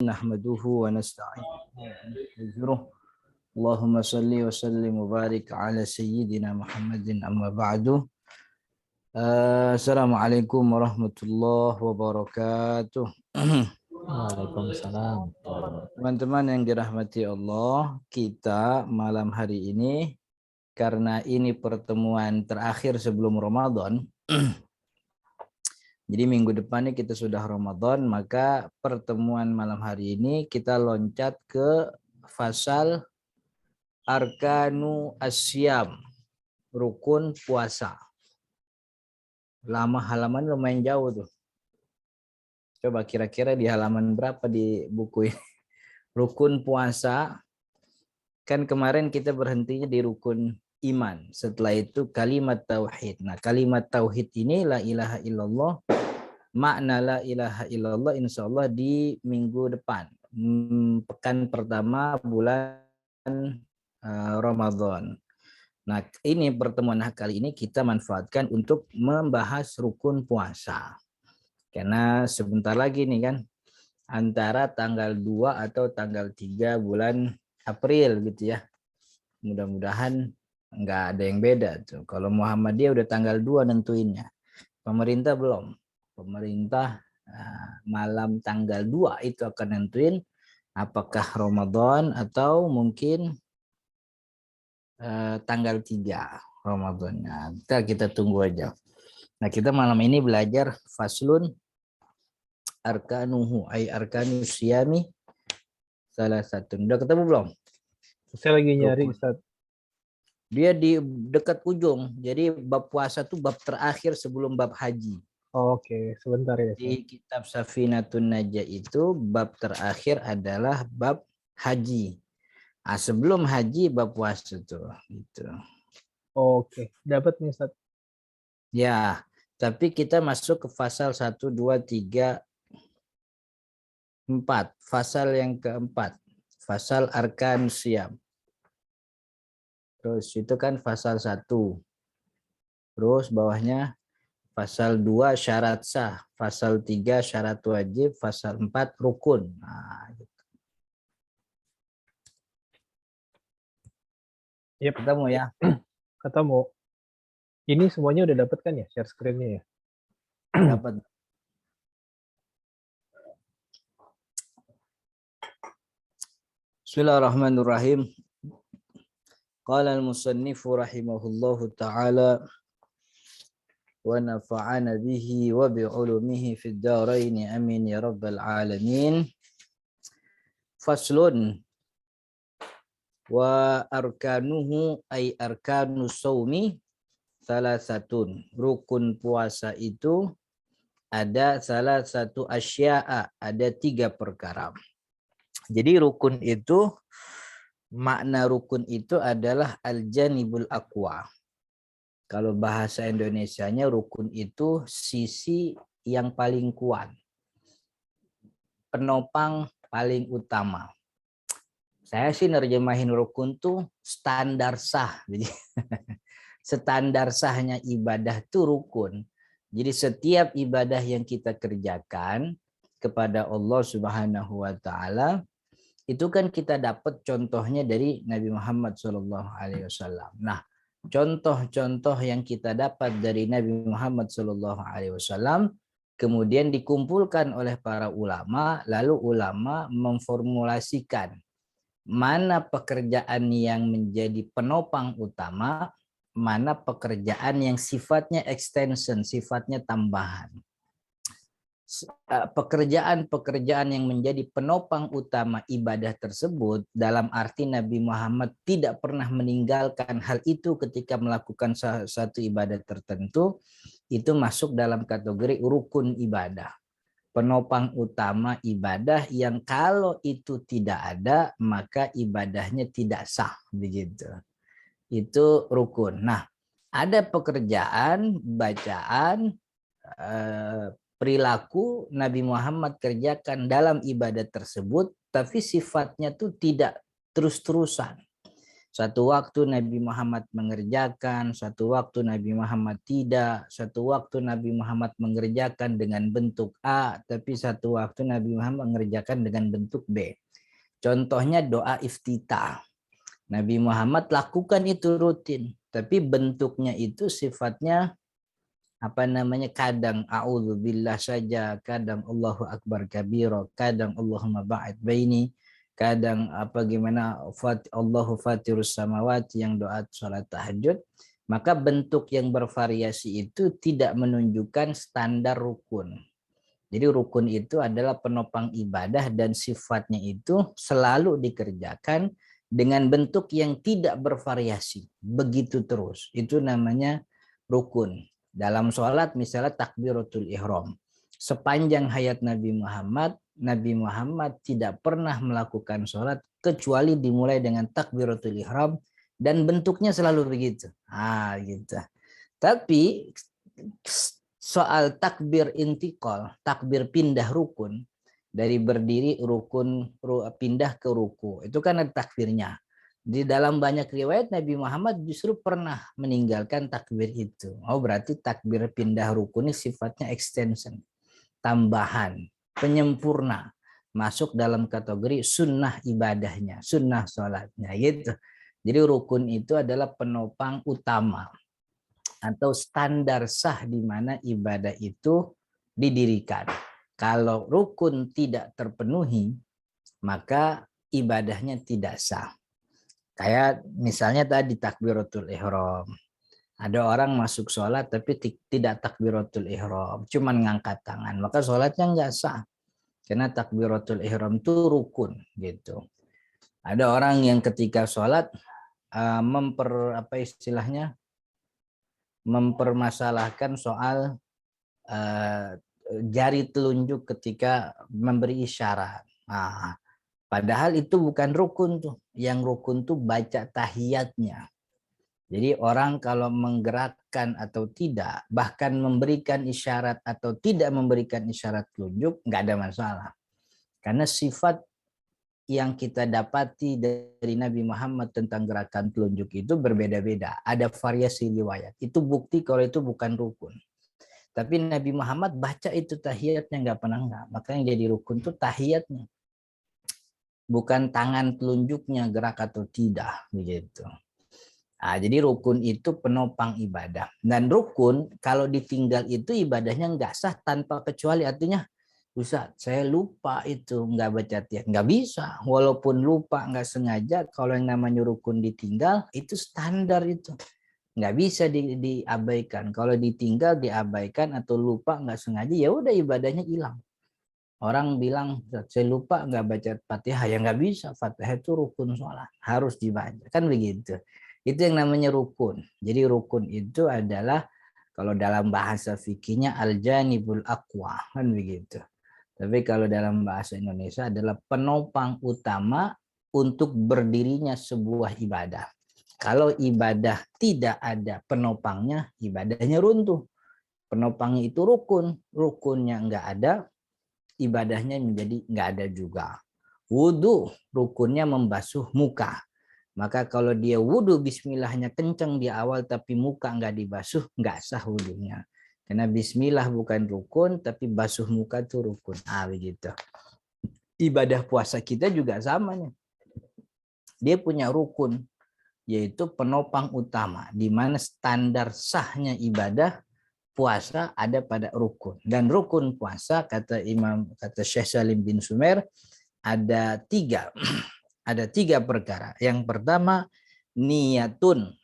nahmaduhu wa nasta'inuhu wa nastaghfiruh. Allahumma salli wa sallim wa barik ala sayyidina Muhammadin amma ba'du. Assalamualaikum warahmatullahi wabarakatuh. Waalaikumsalam. Teman-teman yang dirahmati Allah, kita malam hari ini karena ini pertemuan terakhir sebelum Ramadan. Jadi minggu depannya kita sudah Ramadan, maka pertemuan malam hari ini kita loncat ke fasal Arkanu Asyam, rukun puasa. Lama halaman lumayan jauh tuh. Coba kira-kira di halaman berapa di buku ini? Rukun puasa, kan kemarin kita berhentinya di rukun iman. Setelah itu kalimat tauhid. Nah, kalimat tauhid ini la ilaha illallah. Makna la ilaha illallah insya Allah di minggu depan. Pekan pertama bulan Ramadan. Nah, ini pertemuan kali ini kita manfaatkan untuk membahas rukun puasa. Karena sebentar lagi nih kan, antara tanggal 2 atau tanggal 3 bulan April gitu ya. Mudah-mudahan nggak ada yang beda tuh. Kalau Muhammadiyah udah tanggal 2 nentuinnya. Pemerintah belum. Pemerintah malam tanggal 2 itu akan nentuin apakah Ramadan atau mungkin tanggal 3 Ramadannya. Kita tunggu aja. Nah, kita malam ini belajar faslun arkanuhu ay arkanus siyami salah satu. Udah ketemu belum? Saya lagi nyari, Ustaz. Dia di dekat ujung. Jadi bab puasa tuh bab terakhir sebelum bab haji. Oke, sebentar ya. Di kitab Safinatun Najah itu bab terakhir adalah bab haji. Nah, sebelum haji bab puasa tuh gitu. Oke, dapat nih, Ustaz. Ya, tapi kita masuk ke pasal 1 2 3 4. Pasal yang keempat. Pasal arkan siam. Terus itu kan pasal 1. Terus bawahnya pasal 2 syarat sah, pasal 3 syarat wajib, pasal 4 rukun. Nah, gitu. Yep. Ketemu ya? Ketemu. Ini semuanya udah dapat kan ya share screen-nya ya? Dapat. Bismillahirrahmanirrahim. Qala al-musannifu rahimahullahu ta'ala wa nafa'ana bihi wa bi'ulumihi fid darain amin ya rabbal alamin. Faslun wa arkanuhu ay arkanus saumi salah satu. Rukun puasa itu ada salah satu asya'a, ada 3 perkara. Jadi rukun itu, makna rukun itu adalah al-janibul aqwa. Kalau bahasa Indonesianya rukun itu sisi yang paling kuat. Penopang paling utama. Saya sih nerjemahin rukun tuh standar sah. Jadi standar sahnya ibadah itu rukun. Jadi setiap ibadah yang kita kerjakan kepada Allah Subhanahu wa taala itu kan kita dapat contohnya dari Nabi Muhammad SAW. Nah, contoh-contoh yang kita dapat dari Nabi Muhammad SAW kemudian dikumpulkan oleh para ulama, lalu ulama memformulasikan mana pekerjaan yang menjadi penopang utama, mana pekerjaan yang sifatnya extension, sifatnya tambahan. Pekerjaan-pekerjaan yang menjadi penopang utama ibadah tersebut dalam arti Nabi Muhammad tidak pernah meninggalkan hal itu ketika melakukan satu ibadah tertentu, itu masuk dalam kategori rukun ibadah. Penopang utama ibadah yang kalau itu tidak ada maka ibadahnya tidak sah, begitu. Itu rukun. Nah, ada pekerjaan, bacaan, perilaku Nabi Muhammad kerjakan dalam ibadah tersebut, tapi sifatnya tuh tidak terus-terusan. Suatu waktu Nabi Muhammad mengerjakan, suatu waktu Nabi Muhammad tidak, suatu waktu Nabi Muhammad mengerjakan dengan bentuk A, tapi satu waktu Nabi Muhammad mengerjakan dengan bentuk B. Contohnya doa iftitah. Nabi Muhammad lakukan itu rutin, tapi bentuknya itu sifatnya kadang a'udzubillah saja, kadang Allahu akbar kabira, kadang Allahumma ba'id baini, kadang Allahu fatirus samawati yang doa salat tahajud. Maka bentuk yang bervariasi itu tidak menunjukkan standar rukun. Jadi rukun itu adalah penopang ibadah dan sifatnya itu selalu dikerjakan dengan bentuk yang tidak bervariasi. Begitu terus. Itu namanya rukun. Dalam sholat misalnya takbiratul ihram. Sepanjang hayat Nabi Muhammad tidak pernah melakukan sholat kecuali dimulai dengan takbiratul ihram dan bentuknya selalu begitu. Gitu. Tapi soal takbir intikal, takbir pindah rukun, dari berdiri rukun pindah ke ruku, itu kan ada takbirnya. Di dalam banyak riwayat Nabi Muhammad justru pernah meninggalkan takbir itu. Oh, berarti takbir pindah rukun ini sifatnya extension, tambahan, penyempurna, masuk dalam kategori sunnah ibadahnya, sunnah sholatnya gitu. Jadi rukun itu adalah penopang utama atau standar sah di mana ibadah itu didirikan. Kalau rukun tidak terpenuhi, maka ibadahnya tidak sah. Kayak misalnya tadi takbiratul ihram. Ada orang masuk sholat tapi tidak takbiratul ihram, cuman ngangkat tangan, maka sholatnya nggak sah. Karena takbiratul ihram itu rukun gitu. Ada orang yang ketika sholat mempermasalahkan soal jari telunjuk ketika memberi isyarat. Padahal itu bukan rukun tuh. Yang rukun tuh baca tahiyatnya. Jadi orang kalau menggerakkan atau tidak, bahkan memberikan isyarat atau tidak memberikan isyarat telunjuk, nggak ada masalah. Karena sifat yang kita dapati dari Nabi Muhammad tentang gerakan telunjuk itu berbeda-beda. Ada variasi riwayat. Itu bukti kalau itu bukan rukun. Tapi Nabi Muhammad baca itu tahiyatnya nggak pernah nggak. Maka yang jadi rukun itu tahiyatnya. Bukan tangan telunjuknya gerak atau tidak. Begitu. Jadi rukun itu penopang ibadah. Dan rukun kalau ditinggal itu ibadahnya nggak sah tanpa kecuali, artinya Ustaz, saya lupa itu nggak baca tahiyat. Nggak bisa. Walaupun lupa nggak sengaja, kalau yang namanya rukun ditinggal, itu standar itu. Nggak bisa diabaikan. Kalau ditinggal, diabaikan, atau lupa nggak sengaja, ya udah ibadahnya hilang. Orang bilang, saya lupa nggak baca Fatihah. Ya nggak bisa. Fatihah itu rukun sholat. Harus dibaca. Kan begitu. Itu yang namanya rukun. Jadi rukun itu adalah, kalau dalam bahasa fikihnya, al-janibul aqwa. Kan begitu. Tapi kalau dalam bahasa Indonesia adalah penopang utama untuk berdirinya sebuah ibadah. Kalau ibadah tidak ada penopangnya, ibadahnya runtuh. Penopangnya itu rukun. Rukunnya nggak ada, ibadahnya menjadi nggak ada juga. Wudhu, rukunnya membasuh muka. Maka kalau dia wudhu bismillahnya kenceng di awal tapi muka nggak dibasuh, nggak sah wudhunya. Karena bismillah bukan rukun, tapi basuh muka itu rukun. Begitu. Ibadah puasa kita juga sama nih. Dia punya rukun, yaitu penopang utama, di mana standar sahnya ibadah puasa ada pada rukun. Dan rukun puasa, kata Syekh Salim bin Sumer, ada 3. Ada 3 perkara. Yang pertama, niyatun.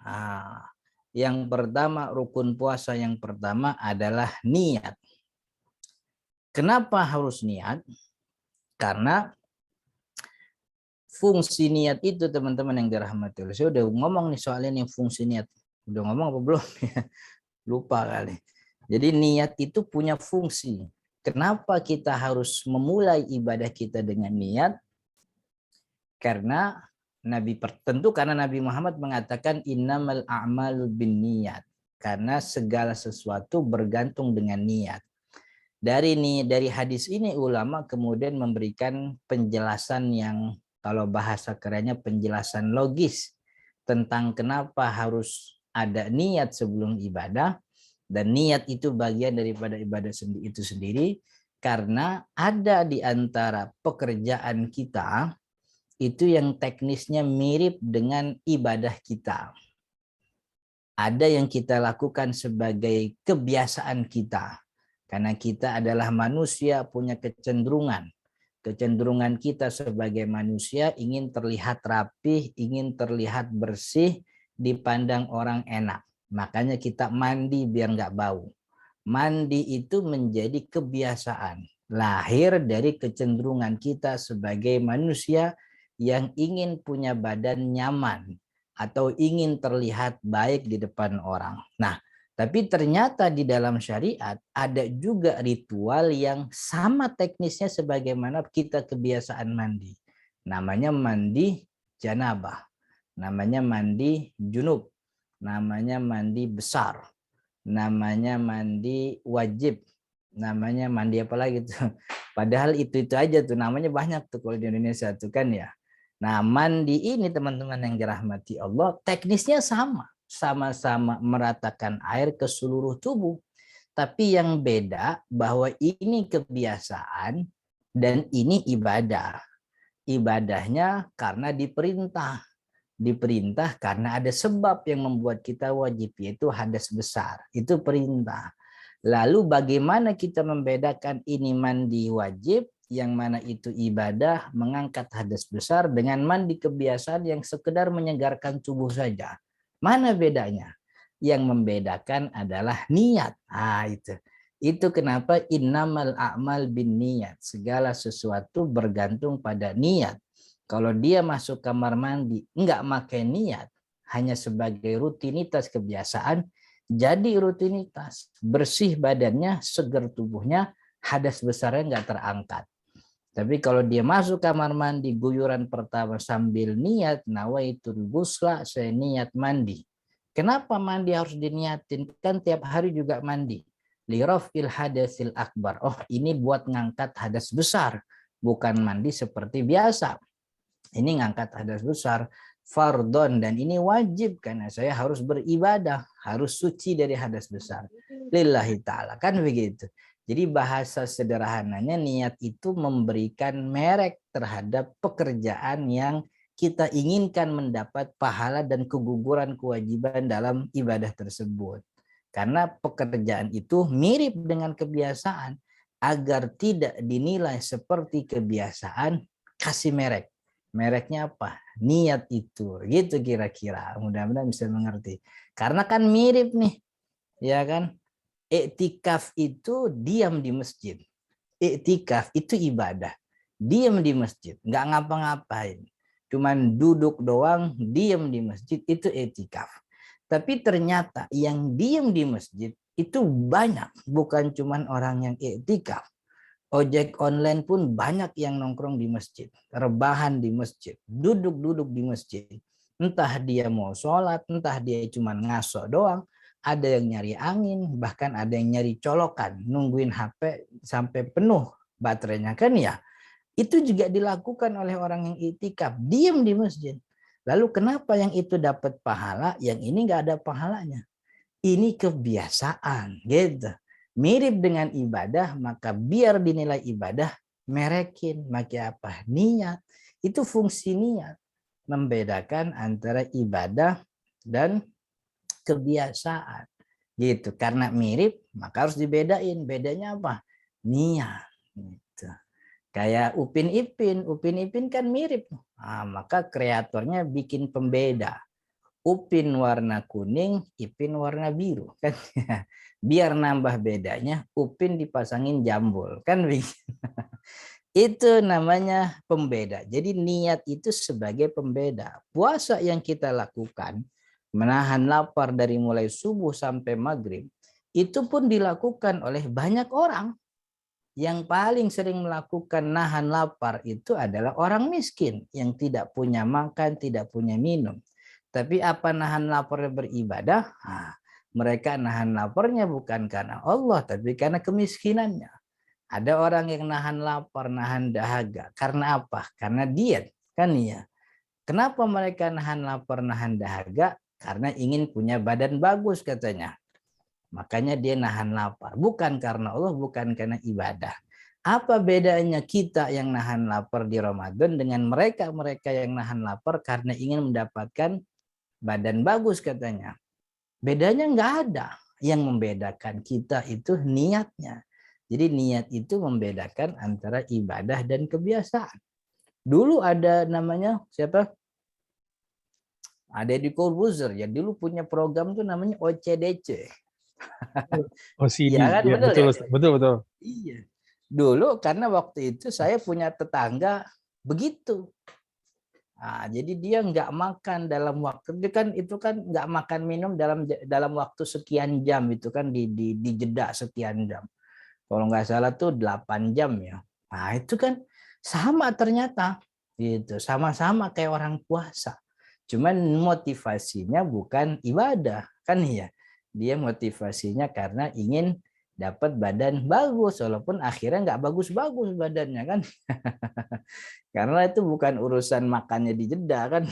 Yang pertama, rukun puasa yang pertama adalah niat. Kenapa harus niat? Karena fungsi niat itu, teman-teman yang dirahmati Allah. Saya udah ngomong nih soal ini, fungsi niat. Udah ngomong apa belum? Lupa kali. Jadi niat itu punya fungsi. Kenapa kita harus memulai ibadah kita dengan niat? Karena karena Nabi Muhammad mengatakan innamal a'malu binniyat, karena segala sesuatu bergantung dengan niat. Dari hadis ini ulama kemudian memberikan penjelasan yang, kalau bahasa kerennya, penjelasan logis tentang kenapa harus ada niat sebelum ibadah, dan niat itu bagian daripada ibadah itu sendiri, karena ada di antara pekerjaan kita itu yang teknisnya mirip dengan ibadah kita. Ada yang kita lakukan sebagai kebiasaan kita, karena kita adalah manusia punya kecenderungan. Kecenderungan kita sebagai manusia ingin terlihat rapih, ingin terlihat bersih, dipandang orang enak. Makanya kita mandi biar nggak bau. Mandi itu menjadi kebiasaan. Lahir dari kecenderungan kita sebagai manusia yang ingin punya badan nyaman atau ingin terlihat baik di depan orang. Nah, tapi ternyata di dalam syariat ada juga ritual yang sama teknisnya sebagaimana kita kebiasaan mandi. Namanya mandi janabah, namanya mandi junub, namanya mandi besar, namanya mandi wajib, namanya mandi apa lagi tuh. Padahal itu aja tuh namanya banyak tuh kalau di Indonesia tuh kan ya. Nah, mandi ini teman-teman yang dirahmati Allah, teknisnya sama. Sama-sama meratakan air ke seluruh tubuh. Tapi yang beda bahwa ini kebiasaan dan ini ibadah. Ibadahnya karena diperintah. Diperintah karena ada sebab yang membuat kita wajib, yaitu hadas besar. Itu perintah. Lalu bagaimana kita membedakan ini mandi wajib, yang mana itu ibadah mengangkat hadas besar, dengan mandi kebiasaan yang sekedar menyegarkan tubuh saja? Mana bedanya? Yang membedakan adalah niat. Itu. Itu kenapa innamal a'mal bin niat. Segala sesuatu bergantung pada niat. Kalau dia masuk kamar mandi enggak pakai niat, hanya sebagai rutinitas kebiasaan, jadi rutinitas. Bersih badannya, seger tubuhnya, hadas besarnya enggak terangkat. Tapi kalau dia masuk kamar mandi, guyuran pertama sambil niat, nawaitul ghusla, saya niat mandi. Kenapa mandi harus diniatin? Kan tiap hari juga mandi. Lirafil hadasil akbar. Oh, ini buat ngangkat hadas besar. Bukan mandi seperti biasa. Ini ngangkat hadas besar. Fardon. Dan ini wajib. Karena saya harus beribadah. Harus suci dari hadas besar. Lillahi ta'ala. Kan begitu. Jadi bahasa sederhananya niat itu memberikan merek terhadap pekerjaan yang kita inginkan mendapat pahala dan keguguran kewajiban dalam ibadah tersebut. Karena pekerjaan itu mirip dengan kebiasaan, agar tidak dinilai seperti kebiasaan, kasih merek. Mereknya apa? Niat itu. Gitu kira-kira. Mudah-mudahan bisa mengerti. Karena kan mirip nih. Ya kan? Iktikaf itu diam di masjid. Iktikaf itu ibadah. Diam di masjid, nggak ngapa-ngapain. Cuman duduk doang, diam di masjid, itu iktikaf. Tapi ternyata yang diam di masjid itu banyak, bukan cuman orang yang iktikaf. Ojek online pun banyak yang nongkrong di masjid, rebahan di masjid, duduk-duduk di masjid. Entah dia mau sholat, entah dia cuma ngaso doang, ada yang nyari angin, bahkan ada yang nyari colokan, nungguin HP sampai penuh baterainya kan ya. Itu juga dilakukan oleh orang yang iktikaf, diam di masjid. Lalu kenapa yang itu dapat pahala, yang ini nggak ada pahalanya? Ini kebiasaan, gitu. Mirip dengan ibadah, maka biar dinilai ibadah, merekin, pakai apa? Niat. Itu fungsi niat. Membedakan antara ibadah dan kebiasaan. Gitu. Karena mirip, maka harus dibedain. Bedanya apa? Niat. Gitu. Kayak Upin Ipin. Upin Ipin kan mirip. Maka kreatornya bikin pembeda. Upin warna kuning, Ipin warna biru kan. Biar nambah bedanya, Upin dipasangin jambul kan. Itu namanya pembeda. Jadi niat itu sebagai pembeda. Puasa yang kita lakukan, menahan lapar dari mulai subuh sampai maghrib, itu pun dilakukan oleh banyak orang. Yang paling sering melakukan nahan lapar itu adalah orang miskin yang tidak punya makan, tidak punya minum. Tapi apa nahan laparnya beribadah? Mereka nahan laparnya bukan karena Allah, tapi karena kemiskinannya. Ada orang yang nahan lapar, nahan dahaga. Karena apa? Karena diet. Kan ya. Kenapa mereka nahan lapar, nahan dahaga? Karena ingin punya badan bagus katanya. Makanya dia nahan lapar. Bukan karena Allah, bukan karena ibadah. Apa bedanya kita yang nahan lapar di Ramadan dengan mereka-mereka yang nahan lapar karena ingin mendapatkan badan bagus katanya? Bedanya nggak ada. Yang membedakan kita itu niatnya. Jadi niat itu membedakan antara ibadah dan kebiasaan. Dulu ada namanya siapa? Ada di Corbuzier yang dulu punya program tuh namanya OCDC. OCD, Iya kan, ya betul betul ya? betul betul. Iya. Dulu karena waktu itu saya punya tetangga begitu. Nah, jadi dia nggak makan dalam waktu itu kan nggak makan minum dalam waktu sekian jam itu kan di jeda sekian jam. Kalau nggak salah tuh 8 jam ya. Nah, itu kan sama ternyata gitu, sama-sama kayak orang puasa. Cuman motivasinya bukan ibadah kan ya. Dia motivasinya karena ingin dapat badan bagus walaupun akhirnya nggak bagus-bagus badannya kan. Karena itu bukan urusan makannya di jeda kan.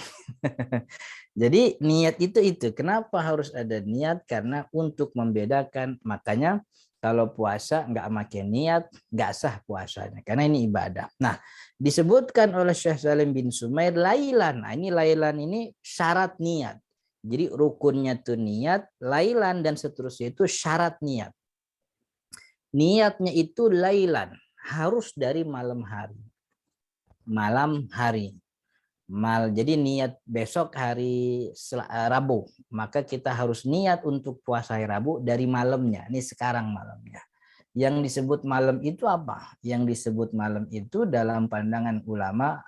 Jadi niat itu. Kenapa harus ada niat? Karena untuk membedakan. Makanya kalau puasa nggak pakai niat, nggak sah puasanya. Karena ini ibadah. Nah, disebutkan oleh Syekh Salim bin Sumair, lailan. Nah, ini lailan ini syarat niat. Jadi rukunnya tuh niat, lailan dan seterusnya itu syarat niat. Niatnya itu lailan. Harus dari malam hari. Malam hari. Jadi niat besok hari Rabu, maka kita harus niat untuk puasa hari Rabu dari malamnya. Ini sekarang malamnya. Yang disebut malam itu apa? Yang disebut malam itu dalam pandangan ulama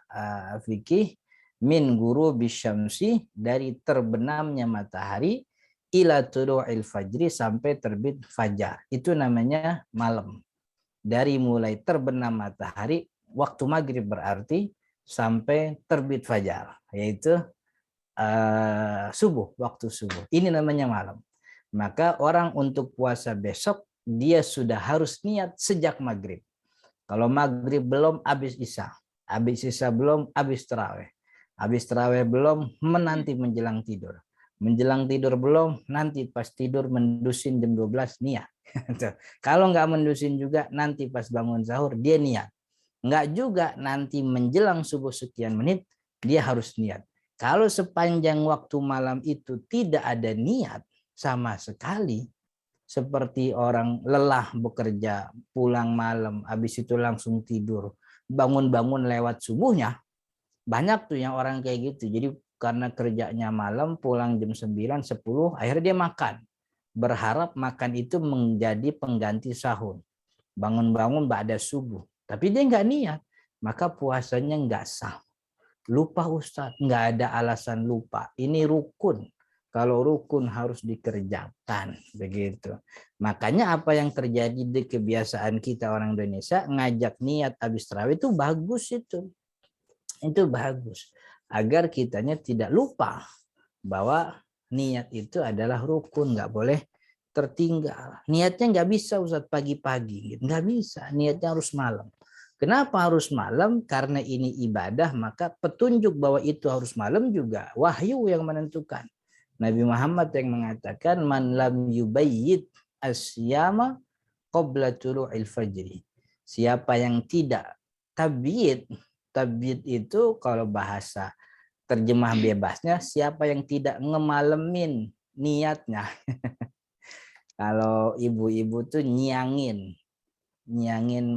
fikih min guru bisyamsi, dari terbenamnya matahari ila tulu'il fajri, sampai terbit fajar. Itu namanya malam. Dari mulai terbenam matahari waktu maghrib berarti sampai terbit fajar, yaitu subuh, waktu subuh. Ini namanya malam. Maka orang untuk puasa besok dia sudah harus niat sejak maghrib. Kalau maghrib belum, habis isya. Habis isya belum, habis terawih. Habis terawih belum, menanti menjelang tidur. Menjelang tidur belum, nanti pas tidur mendusin jam 12 niat. Kalau nggak mendusin juga, nanti pas bangun sahur dia niat. Enggak juga, nanti menjelang subuh sekian menit dia harus niat. Kalau sepanjang waktu malam itu tidak ada niat sama sekali, seperti orang lelah bekerja, pulang malam, habis itu langsung tidur, bangun-bangun lewat subuhnya, banyak tuh yang orang kayak gitu. Jadi karena kerjanya malam, pulang jam 9, 10, akhirnya dia makan. Berharap makan itu menjadi pengganti sahur. Bangun-bangun ba'da subuh. Tapi dia nggak niat, maka puasanya nggak sah. Lupa Ustadz, nggak ada alasan lupa. Ini rukun. Kalau rukun harus dikerjakan, begitu. Makanya apa yang terjadi di kebiasaan kita orang Indonesia, ngajak niat habis tarawih itu bagus itu. Itu bagus. Agar kitanya tidak lupa bahwa niat itu adalah rukun, nggak boleh tertinggal. Niatnya nggak bisa Ustadz pagi-pagi, nggak bisa. Niatnya harus malam. Kenapa harus malam? Karena ini ibadah, maka petunjuk bahwa itu harus malam juga wahyu yang menentukan. Nabi Muhammad yang mengatakan, man lam yubayyid asyama qabla tulu'il fajri. Siapa yang tidak tabyid, tabyid itu kalau bahasa terjemah bebasnya, siapa yang tidak ngemalemin niatnya. Kalau ibu-ibu tuh nyangin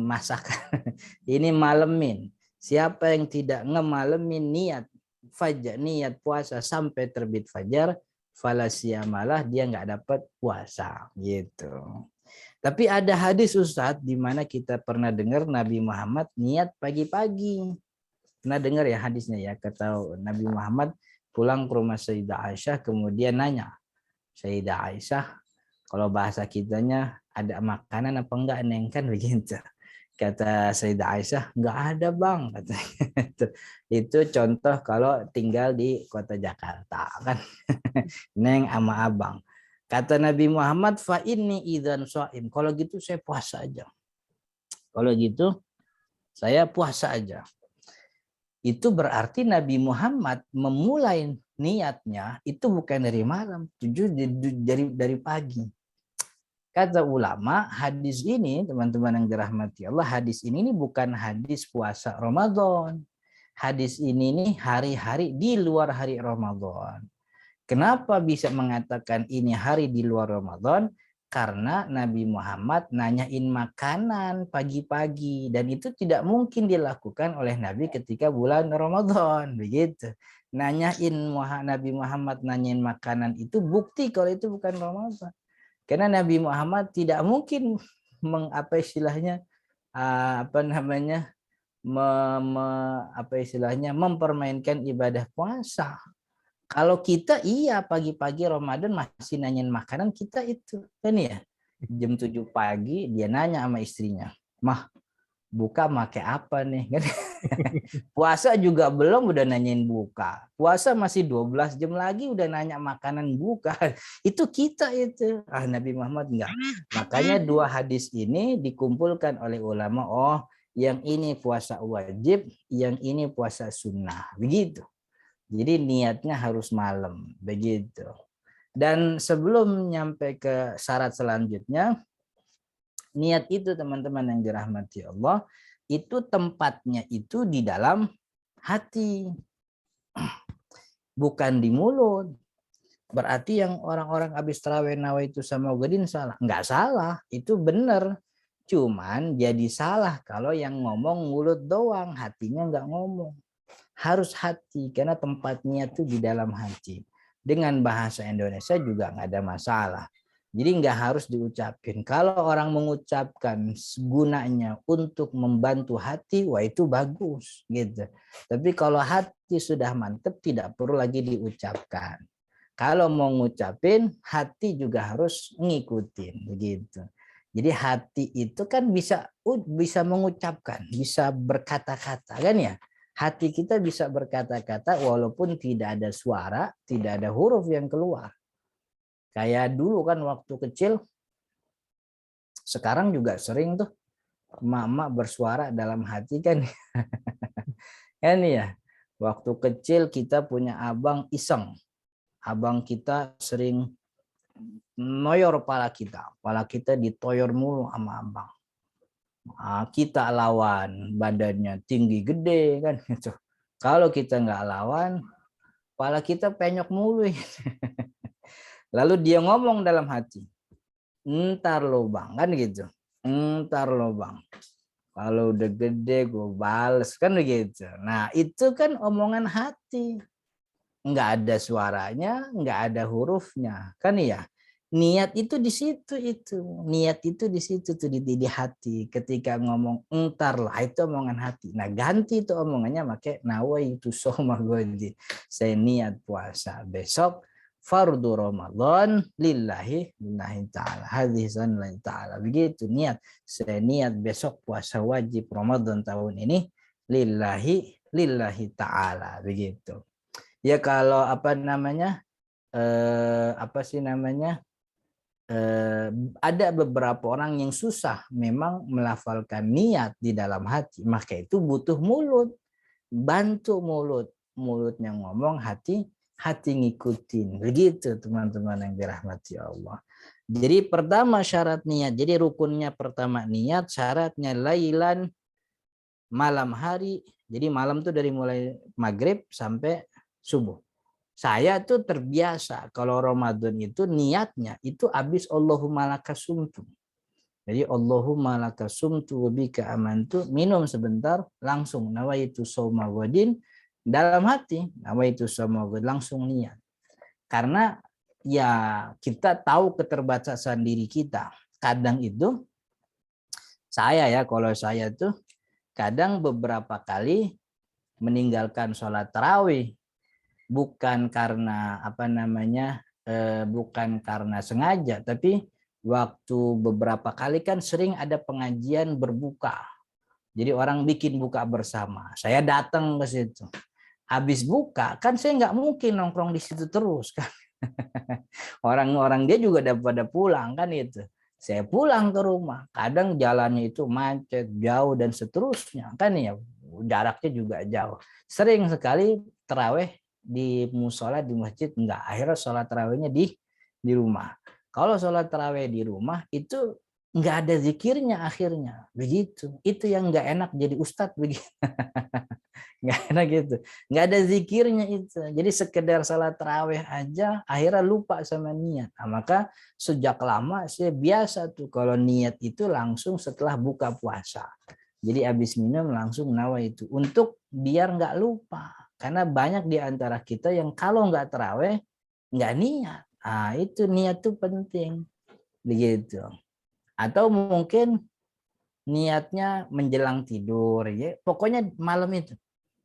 masakan. Ini malemin. Siapa yang tidak ngemalemin niat fajar, niat puasa sampai terbit fajar, falasiamalah, dia nggak dapat puasa gitu. Tapi ada hadis Ustadz di mana kita pernah dengar Nabi Muhammad niat pagi-pagi. Pernah dengar ya hadisnya ya, kata Nabi Muhammad pulang ke rumah Sayyidah Aisyah, kemudian nanya, Sayyidah Aisyah, kalau bahasa kitanya ada makanan apa enggak Neng, kan begitu. Kata Sayyidah Aisyah, enggak ada Bang, katanya. Itu contoh kalau tinggal di kota Jakarta kan. Neng sama Abang. Kata Nabi Muhammad, fa inni idzan shaim. Kalau gitu saya puasa aja. Kalau gitu saya puasa aja. itu berarti Nabi Muhammad memulai niatnya itu bukan dari malam, dari pagi. Kata ulama, hadis ini teman-teman yang dirahmati Allah, hadis ini bukan hadis puasa Ramadan. Hadis ini nih hari-hari di luar hari Ramadan. Kenapa bisa mengatakan ini hari di luar Ramadan? Karena Nabi Muhammad nanyain makanan pagi-pagi dan itu tidak mungkin dilakukan oleh Nabi ketika bulan Ramadan, begitu. Nabi Muhammad nanyain makanan itu bukti kalau itu bukan Ramadan. Karena Nabi Muhammad tidak mungkin mempermainkan ibadah puasa. Kalau kita iya pagi-pagi Ramadan masih nanyain makanan kita itu kan ya. Jam 7 pagi dia nanya sama istrinya, "Mah, buka pakai apa nih?" Puasa juga belum udah nanyain buka. Puasa masih 12 jam lagi udah nanya makanan buka. Itu kita itu. Nabi Muhammad enggak. Makanya dua hadis ini dikumpulkan oleh ulama. Oh, yang ini puasa wajib, yang ini puasa sunnah. Begitu. Jadi niatnya harus malam. Begitu. Dan sebelum nyampe ke syarat selanjutnya, niat itu teman-teman yang dirahmati Allah, itu tempatnya itu di dalam hati, bukan di mulut. Berarti yang orang-orang habis tarawih nawaitu sama Godin salah? Enggak salah, itu benar. Cuman jadi salah kalau yang ngomong mulut doang, hatinya enggak ngomong. Harus hati, karena tempatnya itu di dalam hati. Dengan bahasa Indonesia juga enggak ada masalah. Jadi nggak harus diucapin. Kalau orang mengucapkan gunanya untuk membantu hati, wah itu bagus gitu. Tapi kalau hati sudah mantap, tidak perlu lagi diucapkan. Kalau mau ngucapin, hati juga harus ngikutin begitu. Jadi hati itu kan bisa mengucapkan, bisa berkata-kata kan ya. Hati kita bisa berkata-kata walaupun tidak ada suara, tidak ada huruf yang keluar. Kayak dulu kan waktu kecil, sekarang juga sering tuh emak-emak bersuara dalam hati kan. Kan ya, waktu kecil kita punya abang iseng. Abang kita sering noyor kepala kita ditoyor mulu sama abang. Kita lawan, badannya tinggi gede kan gitu. Kalau kita nggak lawan, kepala kita penyok mulu. Lalu dia ngomong dalam hati, "Ntar lo bang," kan gitu. "Ntar lo bang, kalau udah gede gue bales," kan begitu. Nah itu kan omongan hati, nggak ada suaranya, nggak ada hurufnya, kan ya. Niat itu di situ niat itu di situ tuh di hati. Ketika ngomong "ntar lah," itu omongan hati. Nah ganti itu omongannya pakai nawaitu shauma ghadin. Saya niat puasa besok fardu Ramadan lillahi ta'ala. Hadis lillahi ta'ala. Begitu niat. Saya niat besok puasa wajib Ramadan tahun ini lillahi ta'ala. Begitu. Ya kalau ada beberapa orang yang susah memang melafalkan niat di dalam hati, maka itu butuh mulut. Bantu mulutnya ngomong, hati ngikutin. Begitu teman-teman yang dirahmati Allah. Jadi pertama syarat niat, jadi rukunnya pertama niat, syaratnya lailan, malam hari. Jadi malam tuh dari mulai maghrib sampai subuh. Saya tuh terbiasa kalau Ramadan itu niatnya itu habis Allahumma lakasumtu. Jadi Allahumma lakasumtu wa bika amantu, minum sebentar langsung nawaitu shauma ghadin, dalam hati nawaitu shauma ghadin, langsung niat. Karena ya kita tahu keterbatasan diri kita. Kadang itu kalau saya tuh kadang beberapa kali meninggalkan sholat tarawih. Bukan karena bukan karena sengaja, tapi waktu beberapa kali kan sering ada pengajian berbuka. Jadi orang bikin buka bersama. Saya datang ke situ. Habis buka kan saya nggak mungkin nongkrong di situ terus kan. Orang-orang dia juga udah pada pulang kan itu. Saya pulang ke rumah. Kadang jalannya itu macet, jauh dan seterusnya kan ya. jaraknya juga jauh. Sering sekali taraweh di musola di masjid enggak, akhirnya sholat tarawehnya di rumah. Kalau sholat taraweh di rumah itu nggak ada zikirnya akhirnya, begitu. Itu yang nggak enak jadi ustadz begitu. Nggak enak gitu, nggak ada zikirnya itu. Jadi sekedar salat tarawih aja akhirnya lupa sama niat. Nah, maka sejak lama saya biasa tuh kalau niat itu langsung setelah buka puasa. Jadi habis minum langsung nawa itu untuk biar nggak lupa. Karena banyak di antara kita yang kalau nggak tarawih nggak niat. Nah, itu niat tuh penting begitu. Atau mungkin niatnya menjelang tidur ya. Pokoknya malam itu.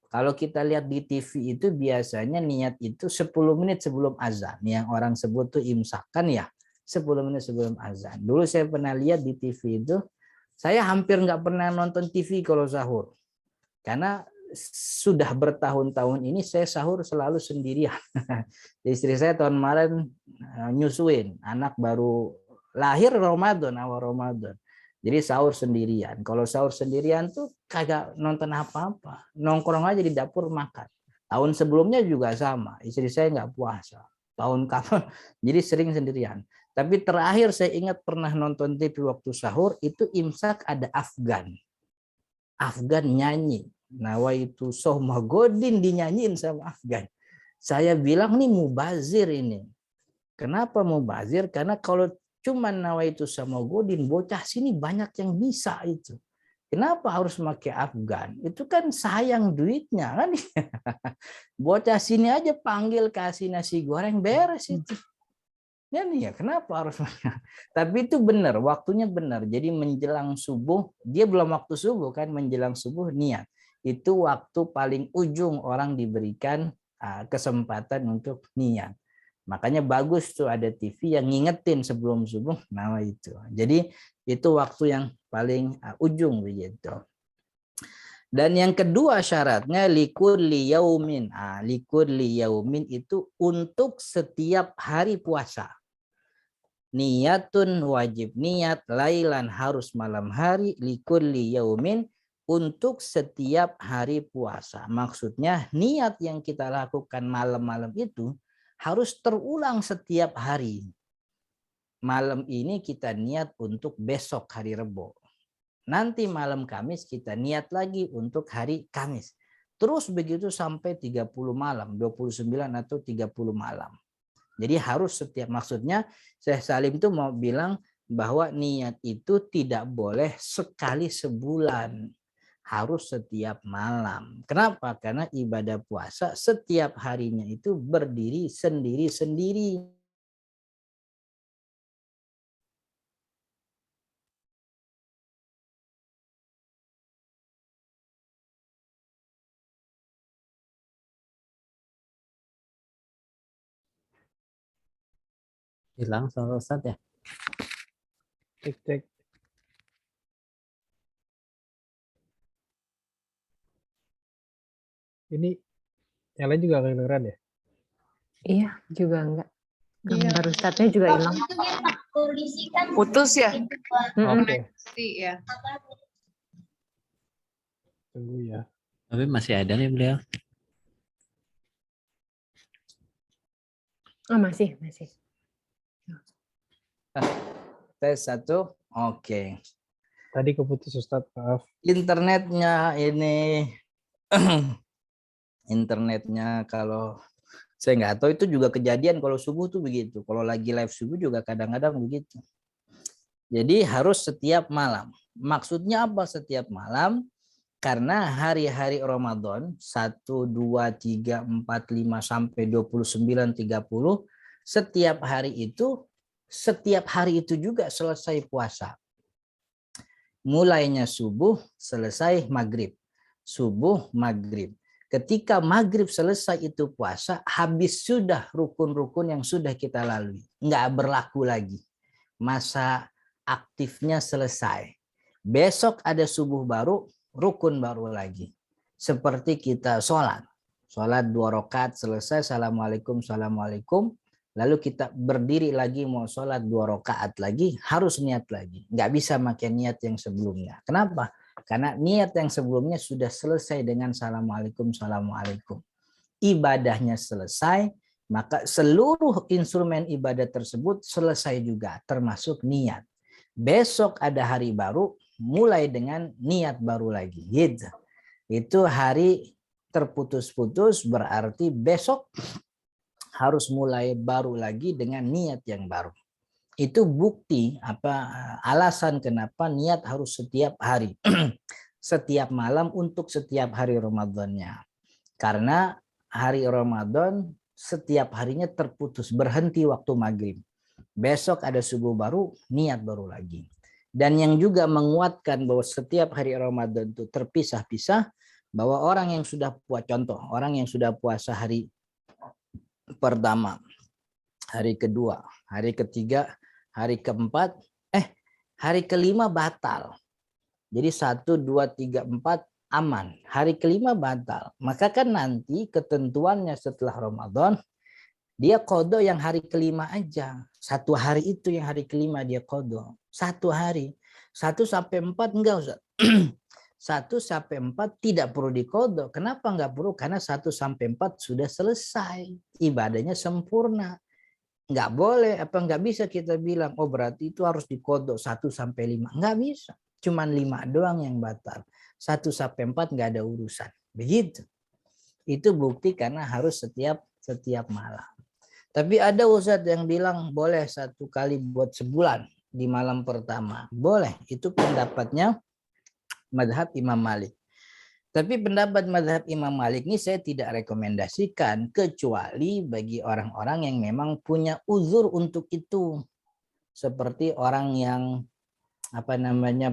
Kalau kita lihat di TV itu biasanya niat itu 10 menit sebelum azan. Yang orang sebut tuh imsakan ya. 10 menit sebelum azan. Dulu saya pernah lihat di TV itu, saya hampir nggak pernah nonton TV kalau sahur. Karena sudah bertahun-tahun ini saya sahur selalu sendirian. Istri saya tahun kemarin nyusuin, anak baru lahir Ramadan, awal Ramadan. Jadi sahur sendirian. Kalau sahur sendirian tuh kagak nonton apa-apa. Nongkrong aja di dapur makan. Tahun sebelumnya juga sama. Istri saya nggak puasa. Tahun kapan? Jadi sering sendirian. Tapi terakhir saya ingat pernah nonton TV waktu sahur itu imsak ada Afgan. Afgan nyanyi. Nawaitu Sohma Godin dinyanyiin sama Afgan. Saya bilang nih mubazir ini. Kenapa mubazir? Karena kalau cuma nawaitu sama Godin, bocah sini banyak yang bisa itu. Kenapa harus pakai Afgan? Itu kan sayang duitnya kan. Bocah sini aja panggil kasih nasi goreng beres itu. Ya nih ya, kenapa harus? Tapi itu benar, waktunya benar. Jadi menjelang subuh, dia belum waktu subuh kan, menjelang subuh niat. Itu waktu paling ujung orang diberikan kesempatan untuk niat. Makanya bagus tuh ada TV yang ngingetin sebelum subuh nama itu. Jadi itu waktu yang paling ujung begitu. Dan yang kedua syaratnya likulli yaumin. Likulli yaumin itu untuk setiap hari puasa. Niyatun wajib niat, lailan harus malam hari, likulli yaumin untuk setiap hari puasa. Maksudnya niat yang kita lakukan malam-malam itu harus terulang setiap hari. Malam ini kita niat untuk besok hari Rebo. Nanti malam Kamis kita niat lagi untuk hari Kamis. Terus begitu sampai 30 malam, 29 atau 30 malam. Jadi harus setiap, maksudnya Syekh Salim itu mau bilang bahwa niat itu tidak boleh sekali sebulan. Harus setiap malam. Kenapa? Karena ibadah puasa setiap harinya itu berdiri sendiri-sendiri. Hilang suara Ustaz ya? Cek, cek. Ini yang lain juga kedengeran ya? Iya, juga enggak. Gambar Ustadznya juga hilang. Putus ya? Oke, Iya. tunggu ya. Tapi masih ada nih beliau. Oh, masih. Tes 1, oke. Tadi keputus Ustadz, maaf. Internetnya ini, internetnya kalau saya nggak tahu itu juga kejadian kalau subuh tuh begitu. Kalau lagi live subuh juga kadang-kadang begitu. Jadi harus setiap malam. Maksudnya apa setiap malam? Karena hari-hari Ramadan 1, 2, 3, 4, 5 sampai 29, 30 setiap hari itu juga selesai puasa. Mulainya subuh selesai maghrib. Subuh maghrib. Ketika maghrib selesai itu puasa, habis sudah rukun-rukun yang sudah kita lalui. Nggak berlaku lagi. Masa aktifnya selesai. Besok ada subuh baru, rukun baru lagi. Seperti kita sholat. Sholat 2 rakaat selesai, assalamualaikum, assalamualaikum. Lalu kita berdiri lagi mau sholat 2 rakaat lagi, harus niat lagi. Nggak bisa pakai niat yang sebelumnya. Kenapa? Karena niat yang sebelumnya sudah selesai dengan Assalamualaikum, Assalamualaikum. Ibadahnya selesai, maka seluruh instrumen ibadah tersebut selesai juga, termasuk niat. Besok ada hari baru, mulai dengan niat baru lagi. Gitu. Itu hari terputus-putus, berarti besok harus mulai baru lagi dengan niat yang baru. Itu bukti alasan kenapa niat harus setiap hari, setiap malam untuk setiap hari Ramadannya. Karena hari Ramadan setiap harinya terputus, berhenti waktu maghrib. Besok ada subuh baru, niat baru lagi. Dan yang juga menguatkan bahwa setiap hari Ramadan itu terpisah-pisah, bahwa orang yang sudah orang yang sudah puasa hari pertama, hari kedua, hari ketiga, hari keempat, hari kelima batal. Jadi 1, 2, 3, 4 aman. Hari kelima batal. Maka kan nanti ketentuannya setelah Ramadan, dia qadha yang hari kelima aja. 1 hari itu yang hari kelima dia qadha. 1 hari. 1 sampai 4 enggak Ustaz. 1 sampai 4 tidak perlu diqadha. Kenapa enggak perlu? Karena 1 sampai 4 sudah selesai. Ibadahnya sempurna. Enggak boleh, enggak bisa kita bilang, oh berarti itu harus diqadha 1 sampai 5. Enggak bisa. Cuman 5 doang yang batal. 1 sampai 4 enggak ada urusan. Begitu. Itu bukti karena harus setiap malam. Tapi ada Ustadz yang bilang boleh 1 kali buat sebulan di malam pertama. Boleh, itu pendapatnya mazhab Imam Malik. Tapi pendapat mazhab Imam Malik ini saya tidak rekomendasikan kecuali bagi orang-orang yang memang punya uzur untuk itu. Seperti orang yang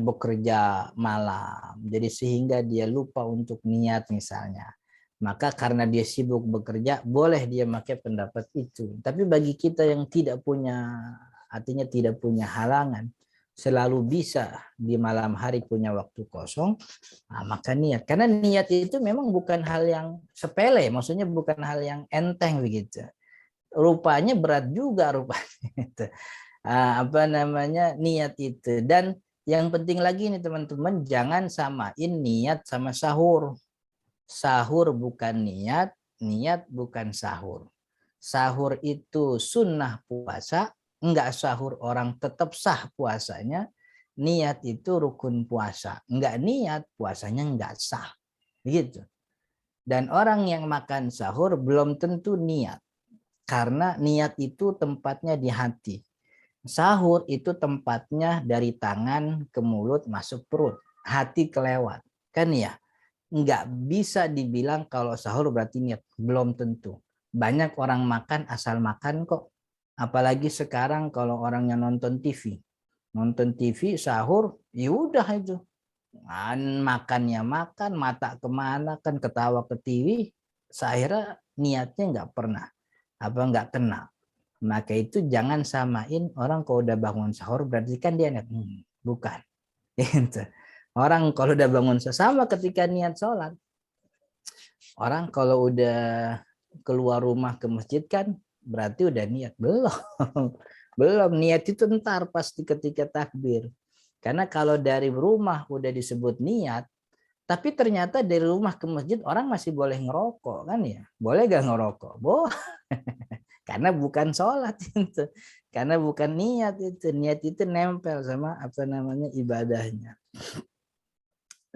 bekerja malam. Jadi sehingga dia lupa untuk niat misalnya. Maka karena dia sibuk bekerja, boleh dia pakai pendapat itu. Tapi bagi kita yang tidak punya, artinya tidak punya halangan, selalu bisa di malam hari punya waktu kosong, maka niat. Karena niat itu memang bukan hal yang sepele, maksudnya bukan hal yang enteng begitu. Rupanya berat juga rupanya. Niat itu. Dan yang penting lagi nih teman-teman, jangan samain niat sama sahur. Sahur bukan niat, niat bukan sahur. Sahur itu sunnah puasa, enggak sahur orang tetap sah puasanya. Niat itu rukun puasa, enggak niat puasanya enggak sah. Begitu. Dan orang yang makan sahur belum tentu niat. Karena niat itu tempatnya di hati. Sahur itu tempatnya dari tangan ke mulut masuk perut, hati kelewat. Kan ya? Enggak bisa dibilang kalau sahur berarti niat, belum tentu. Banyak orang makan asal makan kok. Apalagi sekarang kalau orangnya nonton TV. Nonton TV sahur, ya udah itu. Makannya makan, mata kemana kan ketawa ke TV. Saya niatnya enggak pernah. Enggak kena. Maka itu jangan samain orang kalau udah bangun sahur berarti kan dia niat. Bukan. Gitu. Orang kalau udah bangun sama ketika niat sholat. Orang kalau udah keluar rumah ke masjid kan berarti udah niat. Belum. Belum. Niat itu ntar pasti ketika takbir. Karena kalau dari rumah udah disebut niat, tapi ternyata dari rumah ke masjid orang masih boleh ngerokok kan ya. Boleh gak ngerokok? Boleh. Karena bukan sholat itu. Karena bukan niat itu. Niat itu nempel sama ibadahnya.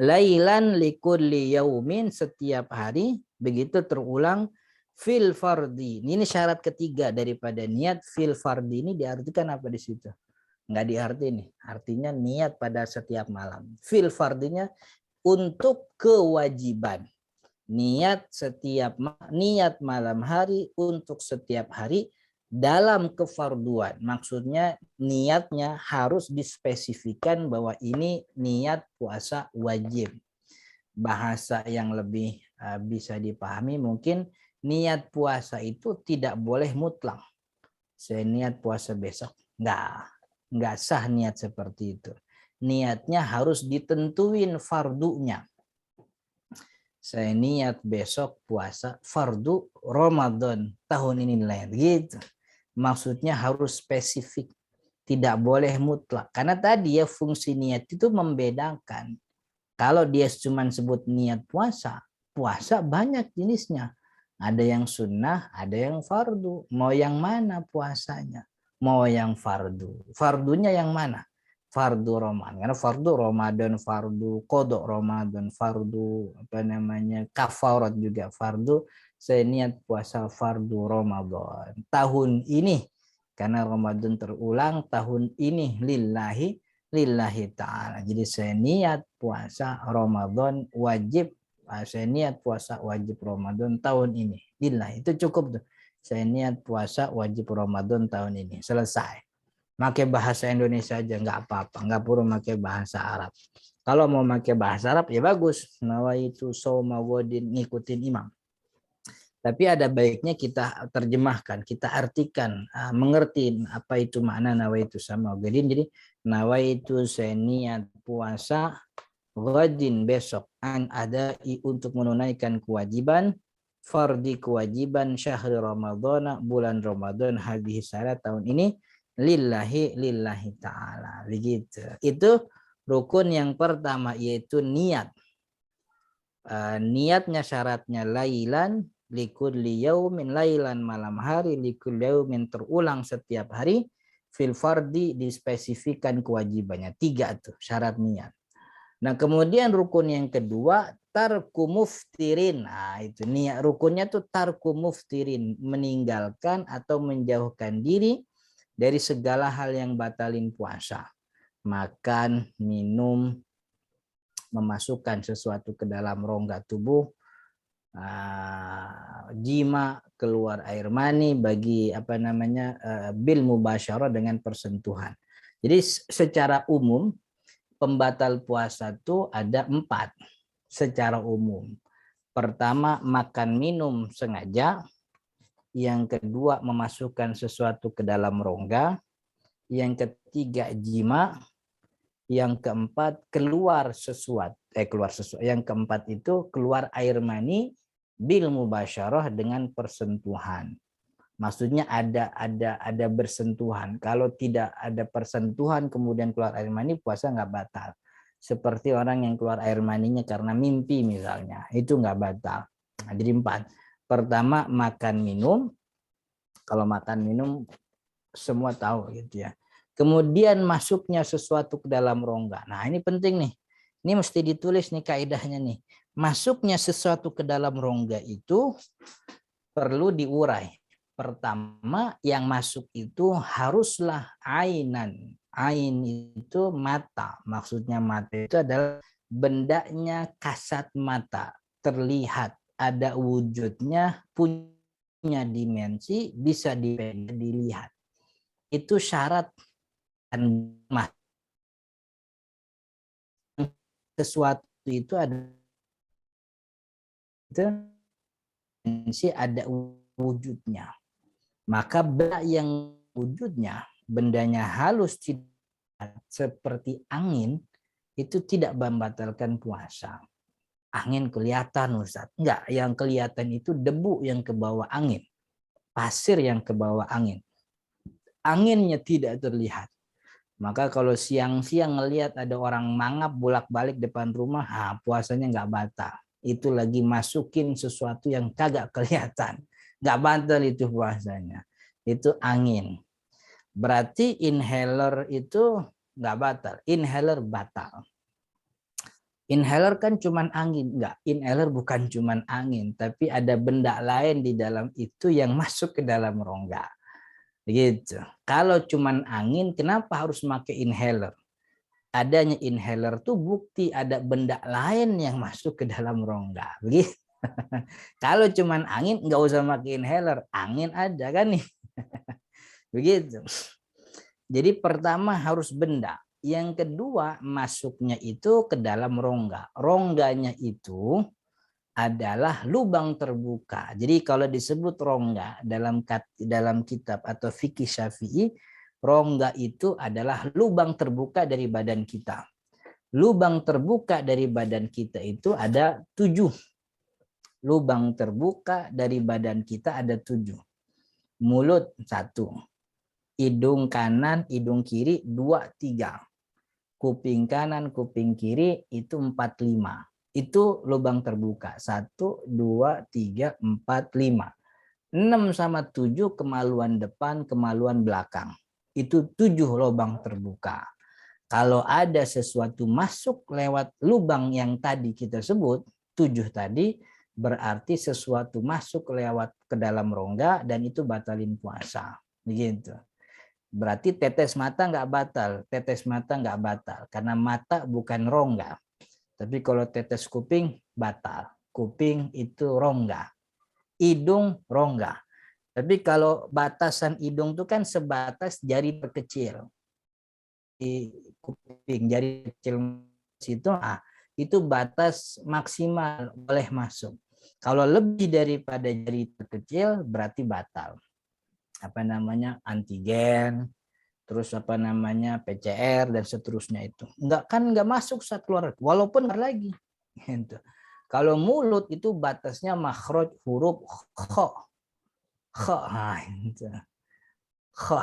Lailan likulli yaumin, setiap hari begitu terulang fil fardi. Ini syarat ketiga daripada niat. Fil fardi ini diartikan apa di situ? Enggak diarti nih. Artinya niat pada setiap malam. Fil fardinya untuk kewajiban. Niat malam hari untuk setiap hari dalam kefarduan. Maksudnya niatnya harus dispesifikan bahwa ini niat puasa wajib. Bahasa yang lebih bisa dipahami mungkin niat puasa itu tidak boleh mutlak. Saya niat puasa besok. Enggak sah niat seperti itu. Niatnya harus ditentuin fardunya. Saya niat besok puasa fardu Ramadan tahun ini gitu. Maksudnya harus spesifik, tidak boleh mutlak. Karena tadi ya fungsi niat itu membedakan. Kalau dia cuma sebut niat puasa, puasa banyak jenisnya. Ada yang sunnah, ada yang fardu. Mau yang mana puasanya? Mau yang fardu. Fardunya yang mana? Fardu Ramadan. Karena fardu Ramadan, fardu qodok Ramadan, fardu kafarat juga fardu. Saya niat puasa fardu Ramadan tahun ini karena Ramadan terulang tahun ini lillahi ta'ala. Jadi saya niat puasa Ramadan wajib, saya niat puasa wajib Ramadan tahun ini lillahi. Itu cukup tuh. Saya niat puasa wajib Ramadan tahun ini, selesai. Pakai bahasa Indonesia aja nggak apa-apa, nggak perlu pakai bahasa Arab. Kalau mau pakai bahasa Arab ya bagus, nawaitu shauma wadin, ngikutin imam. Tapi ada baiknya kita terjemahkan, kita artikan, mengerti apa itu makna nawaitu sama wadin. Jadi nawaitu saya niat puasa wadin besok an adai untuk menunaikan kewajiban fardi kewajiban syahri Ramadhan bulan Ramadan hadhihi salat tahun ini lillahi ta'ala. Begitu. Itu rukun yang pertama yaitu niat. Niatnya syaratnya lailan likulli yaumin, lailan malam hari, likulli yaumin terulang setiap hari, fil fardi dispesifikan kewajibannya. 3 tuh syarat niat. Nah, kemudian rukun yang kedua tarku muftirin. Nah, itu niat rukunnya tuh tarku muftirin, meninggalkan atau menjauhkan diri dari segala hal yang batalin puasa. Makan, minum, memasukkan sesuatu ke dalam rongga tubuh, jima, keluar air mani bagi bil mubasyarah dengan persentuhan. Jadi secara umum pembatal puasa itu ada 4 secara umum. Pertama, makan minum sengaja. Yang kedua, memasukkan sesuatu ke dalam rongga. Yang ketiga, jima. Yang keempat, keluar sesuatu. Yang keempat itu keluar air mani bil mubasyarah dengan persentuhan. Maksudnya ada bersentuhan. Kalau tidak ada persentuhan kemudian keluar air mani, puasa nggak batal. Seperti orang yang keluar air maninya karena mimpi misalnya, itu nggak batal. Nah, jadi 4. Pertama, makan minum. Kalau makan minum semua tahu gitu ya. Kemudian masuknya sesuatu ke dalam rongga. Nah, ini penting nih. Ini mesti ditulis nih kaidahnya nih. Masuknya sesuatu ke dalam rongga itu perlu diurai. Pertama, yang masuk itu haruslah ainan. Ain itu mata. Maksudnya mata itu adalah bendanya kasat mata. Terlihat, ada wujudnya, punya dimensi, bisa dilihat. Itu syarat sesuatu itu ada wujudnya. Maka benda yang wujudnya, bendanya halus seperti angin, itu tidak membatalkan puasa. Angin kelihatan, Ustaz. Enggak, yang kelihatan itu debu yang ke bawah angin. Pasir yang ke bawah angin. Anginnya tidak terlihat. Maka kalau siang-siang ngelihat ada orang mangap bolak-balik depan rumah, puasanya nggak batal. Itu lagi masukin sesuatu yang kagak kelihatan. Nggak batal itu puasanya. Itu angin. Berarti inhaler itu nggak batal. Inhaler batal. Inhaler kan cuman angin. Enggak, inhaler bukan cuman angin. Tapi ada benda lain di dalam itu yang masuk ke dalam rongga. Gitu. Kalau cuman angin, kenapa harus pakai inhaler? Adanya inhaler tuh bukti ada benda lain yang masuk ke dalam rongga. Begitu. Kalau cuman angin, nggak usah pakai inhaler. Angin ada kan nih. Begitu. Jadi pertama harus benda. Yang kedua masuknya itu ke dalam rongga. Rongganya itu adalah lubang terbuka. Jadi kalau disebut rongga dalam kitab atau fikih Syafi'i, rongga itu adalah lubang terbuka dari badan kita. Lubang terbuka dari badan kita itu ada 7. Lubang terbuka dari badan kita ada 7. Mulut 1. Hidung kanan, hidung kiri 2, 3. kuping kanan, kuping kiri itu 45. Itu lubang terbuka. 1, 2, 3, 4, 5. 6 sama 7 kemaluan depan, kemaluan belakang. Itu 7 lubang terbuka. Kalau ada sesuatu masuk lewat lubang yang tadi kita sebut, 7 tadi, berarti sesuatu masuk lewat ke dalam rongga dan itu batalin puasa. Begitu. Berarti tetes mata nggak batal, tetes mata nggak batal. Karena mata bukan rongga. Tapi kalau tetes kuping, batal. Kuping itu rongga. Hidung rongga. Tapi kalau batasan hidung itu kan sebatas jari terkecil. Di kuping jari kecil itu batas maksimal boleh masuk. Kalau lebih daripada jari terkecil berarti batal. Apa namanya? Antigen, terus apa namanya? PCR dan seterusnya itu. Enggak masuk saat keluar walaupun lagi. Gitu. Kalau mulut itu batasnya makhraj huruf kha. Kha. Gitu. Kha.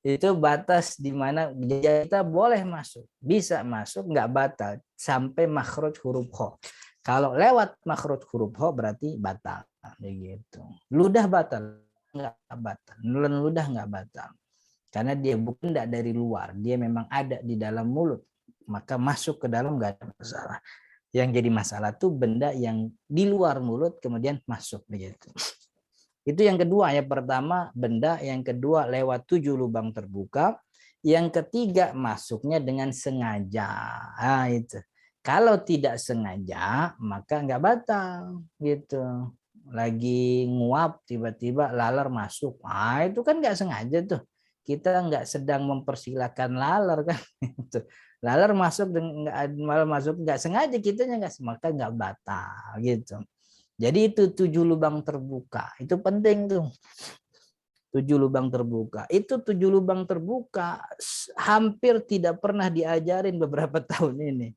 Itu batas di mana kita boleh masuk, bisa masuk, nggak batal sampai makhraj huruf kha. Kalau lewat makhraj huruf kha berarti batal, begitu. Ludah batal, nggak batal. Nelan ludah nggak batal, karena dia bukan dari luar, dia memang ada di dalam mulut, maka masuk ke dalam nggak ada masalah. Yang jadi masalah tuh benda yang di luar mulut kemudian masuk, begitu. Itu yang kedua ya, pertama benda, yang kedua lewat 7 lubang terbuka, yang ketiga masuknya dengan sengaja. Nah, itu. Kalau tidak sengaja maka nggak batal gitu. Lagi nguap tiba-tiba laler masuk. Ah itu kan nggak sengaja tuh. Kita nggak sedang mempersilahkan laler kan. Laler masuk malah masuk nggak sengaja, kitanya nggak, maka nggak batal gitu. Jadi itu 7 lubang terbuka, itu penting tuh. 7 lubang terbuka. Itu 7 lubang terbuka hampir tidak pernah diajarin beberapa tahun ini.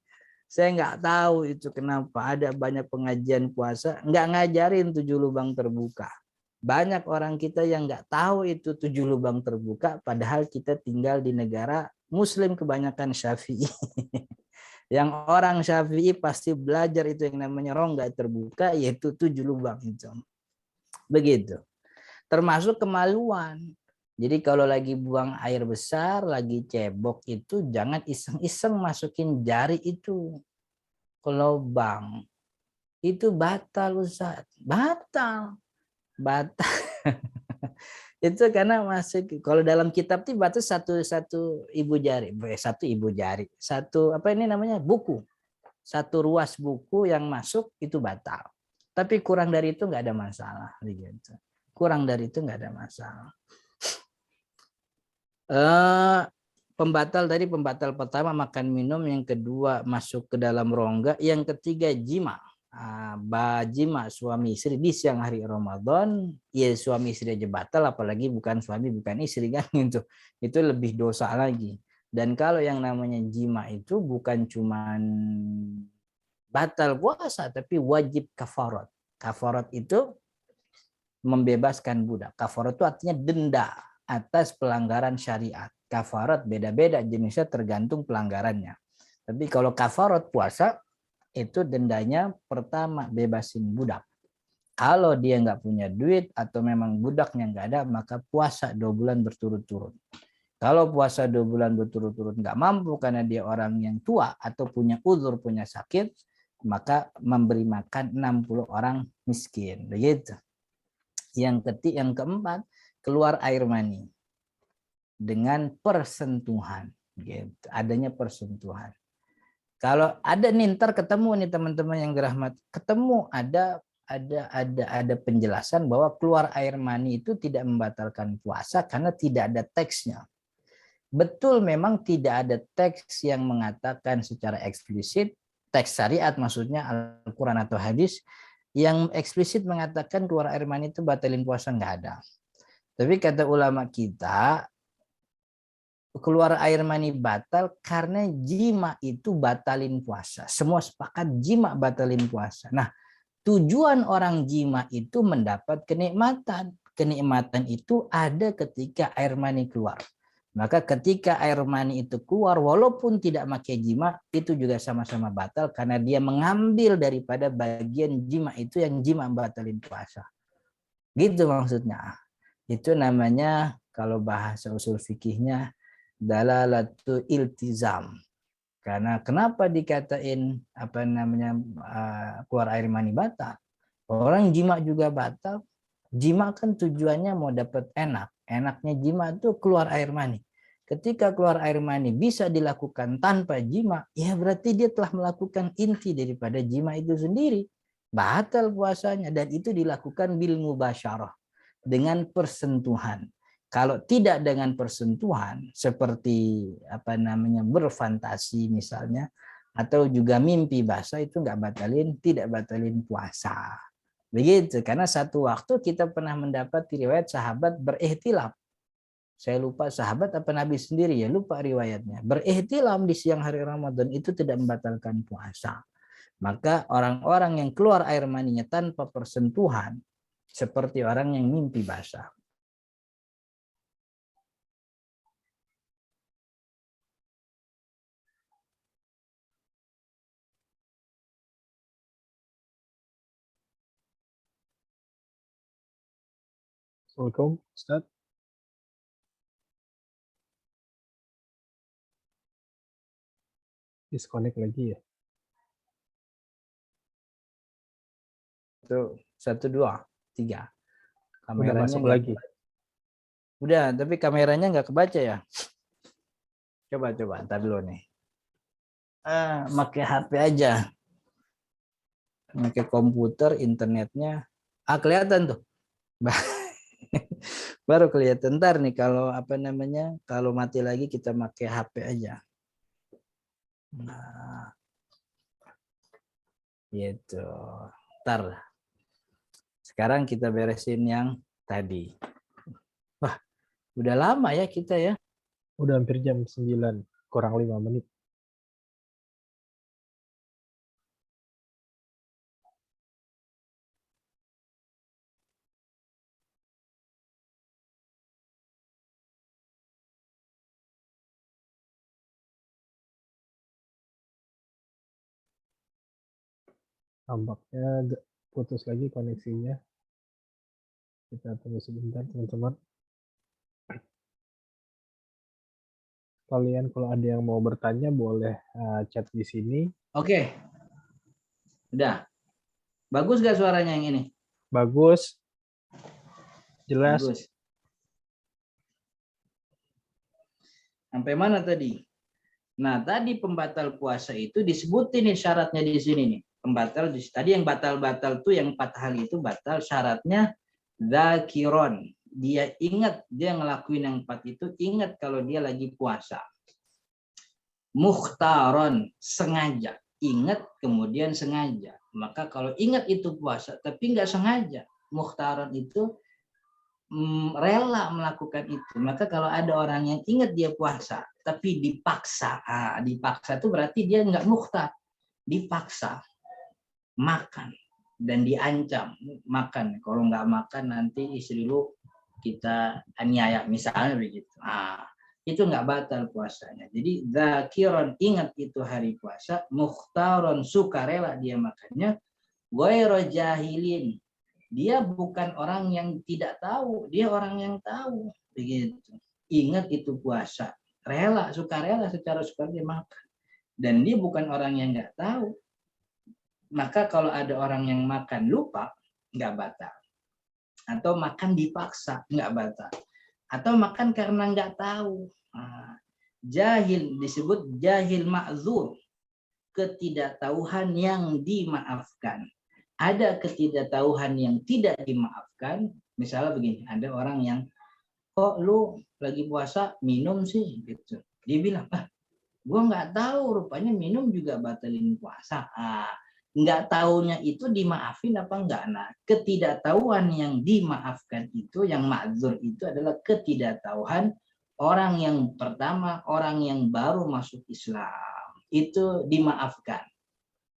Saya nggak tahu itu kenapa. Ada banyak pengajian puasa nggak ngajarin 7 lubang terbuka. Banyak orang kita yang nggak tahu itu 7 lubang terbuka, padahal kita tinggal di negara Muslim kebanyakan Syafi'i. Yang orang Syafi'i pasti belajar itu yang namanya rongga terbuka, yaitu 7 lubang itu. Begitu. Termasuk kemaluan. Jadi kalau lagi buang air besar, lagi cebok itu jangan iseng-iseng masukin jari itu ke lubang. Itu batal Ustaz. Batal. Batal. Itu karena masuk, kalau dalam kitab itu batas satu ibu jari, satu apa ini namanya buku, satu ruas buku yang masuk itu batal. Tapi kurang dari itu nggak ada masalah, gitu. Kurang dari itu nggak ada masalah. Pembatal tadi, pembatal pertama makan minum, yang kedua masuk ke dalam rongga, yang ketiga jima. Bajima suami istri di siang hari Ramadan, ya suami istri aja batal, apalagi bukan suami bukan istri kan, itu lebih dosa lagi. Dan kalau yang namanya jima itu bukan cuman batal puasa tapi wajib kafarat. Kafarat itu membebaskan budak. Kafarat itu artinya denda atas pelanggaran syariat. Kafarat beda-beda jenisnya tergantung pelanggarannya. Tapi kalau kafarat puasa itu dendanya pertama bebasin budak. Kalau dia nggak punya duit atau memang budaknya nggak ada, maka puasa 2 bulan berturut-turut. Kalau puasa 2 bulan berturut-turut nggak mampu karena dia orang yang tua atau punya uzur, punya sakit, maka memberi makan 60 orang miskin. Begitu. Yang keempat, keluar air mani dengan persentuhan. Gitu. Adanya persentuhan. Kalau ada nih, ntar ketemu nih teman-teman yang dirahmat, ketemu ada penjelasan bahwa keluar air mani itu tidak membatalkan puasa karena tidak ada teksnya. Betul, memang tidak ada teks yang mengatakan secara eksplisit, teks syariat maksudnya Al-Quran atau hadis, yang eksplisit mengatakan keluar air mani itu batalin puasa, nggak ada. Tapi kata ulama kita, keluar air mani batal karena jima itu batalin puasa. Semua sepakat jima batalin puasa. Nah, tujuan orang jima itu mendapat kenikmatan. Kenikmatan itu ada ketika air mani keluar. Maka ketika air mani itu keluar, walaupun tidak pakai jima, itu juga sama-sama batal karena dia mengambil daripada bagian jima itu yang jima batalin puasa. Gitu maksudnya. Itu namanya kalau bahasa usul fikihnya dalalatu iltizam. Karena kenapa dikatain keluar air mani batal? Orang jima juga batal. Jima kan tujuannya mau dapat enak. Enaknya jima itu keluar air mani. Ketika keluar air mani bisa dilakukan tanpa jima, ya berarti dia telah melakukan inti daripada jima itu sendiri. Batal puasanya dan itu dilakukan bil mubasyarah, dengan persentuhan. Kalau tidak dengan persentuhan seperti berfantasi misalnya atau juga mimpi basah, itu tidak batalin puasa. Begitu, karena satu waktu kita pernah mendapat riwayat sahabat berihtilam. Saya lupa sahabat apa Nabi sendiri, ya lupa riwayatnya. Berihtilam di siang hari Ramadan itu tidak membatalkan puasa. Maka orang-orang yang keluar air maninya tanpa persentuhan seperti orang yang mimpi basah. Assalamualaikum, Ustaz. Disconnect lagi ya? Itu 1, 2, 3. Udah masuk lagi. Udah, tapi kameranya nggak kebaca ya. Coba, ntar dulu nih. Pakai HP aja. Pakai komputer, internetnya. Kelihatan tuh. Baru kelihatan. Ntar nih kalau kalau mati lagi kita pakai HP aja. Nah, gitu. Ntar. Sekarang kita beresin yang tadi. Wah, udah lama ya kita ya. Udah hampir jam 9, kurang 5 menit. Tampaknya putus lagi koneksinya. Kita tunggu sebentar, teman-teman. Kalian kalau ada yang mau bertanya boleh chat di sini. Oke. Udah. Bagus gak suaranya yang ini? Bagus. Jelas. Bagus. Sampai mana tadi? Nah, tadi pembatal puasa itu disebutin nih syaratnya di sini nih. Pembatal tadi yang batal-batal tuh yang 4 hal itu batal, syaratnya dzakiron. Dia ingat, dia ngelakuin yang 4 itu ingat kalau dia lagi puasa. Mukhtaron, sengaja. Ingat kemudian sengaja. Maka kalau ingat itu puasa tapi nggak sengaja, mukhtaron itu rela melakukan itu. Maka kalau ada orang yang ingat dia puasa tapi dipaksa, dipaksa itu berarti dia nggak mukhtar, dipaksa makan dan diancam makan. Kalau nggak makan nanti istri lu kita aniaya misalnya begitu. Itu nggak batal puasanya. Jadi dzakiron, ingat itu hari puasa, mukhtaron, sukarela dia makannya, ghairu jahilin, dia bukan orang yang tidak tahu, dia orang yang tahu begitu. Ingat itu puasa, rela, sukarela secara sukarela dia makan, dan dia bukan orang yang nggak tahu. Maka kalau ada orang yang makan lupa, nggak batal. Atau makan dipaksa, nggak batal. Atau makan karena nggak tahu. Jahil disebut jahil ma'zur, ketidaktahuan yang dimaafkan. Ada ketidaktahuan yang tidak dimaafkan. Misalnya begini, ada orang yang, kok lu lagi puasa minum sih? Gitu. Dia bilang, gua nggak tahu, rupanya minum juga batalin puasa. Nggak taunya itu dimaafin apa enggak? Nah, ketidaktahuan yang dimaafkan itu, yang ma'zur itu adalah ketidaktahuan orang yang pertama, orang yang baru masuk Islam. Itu dimaafkan.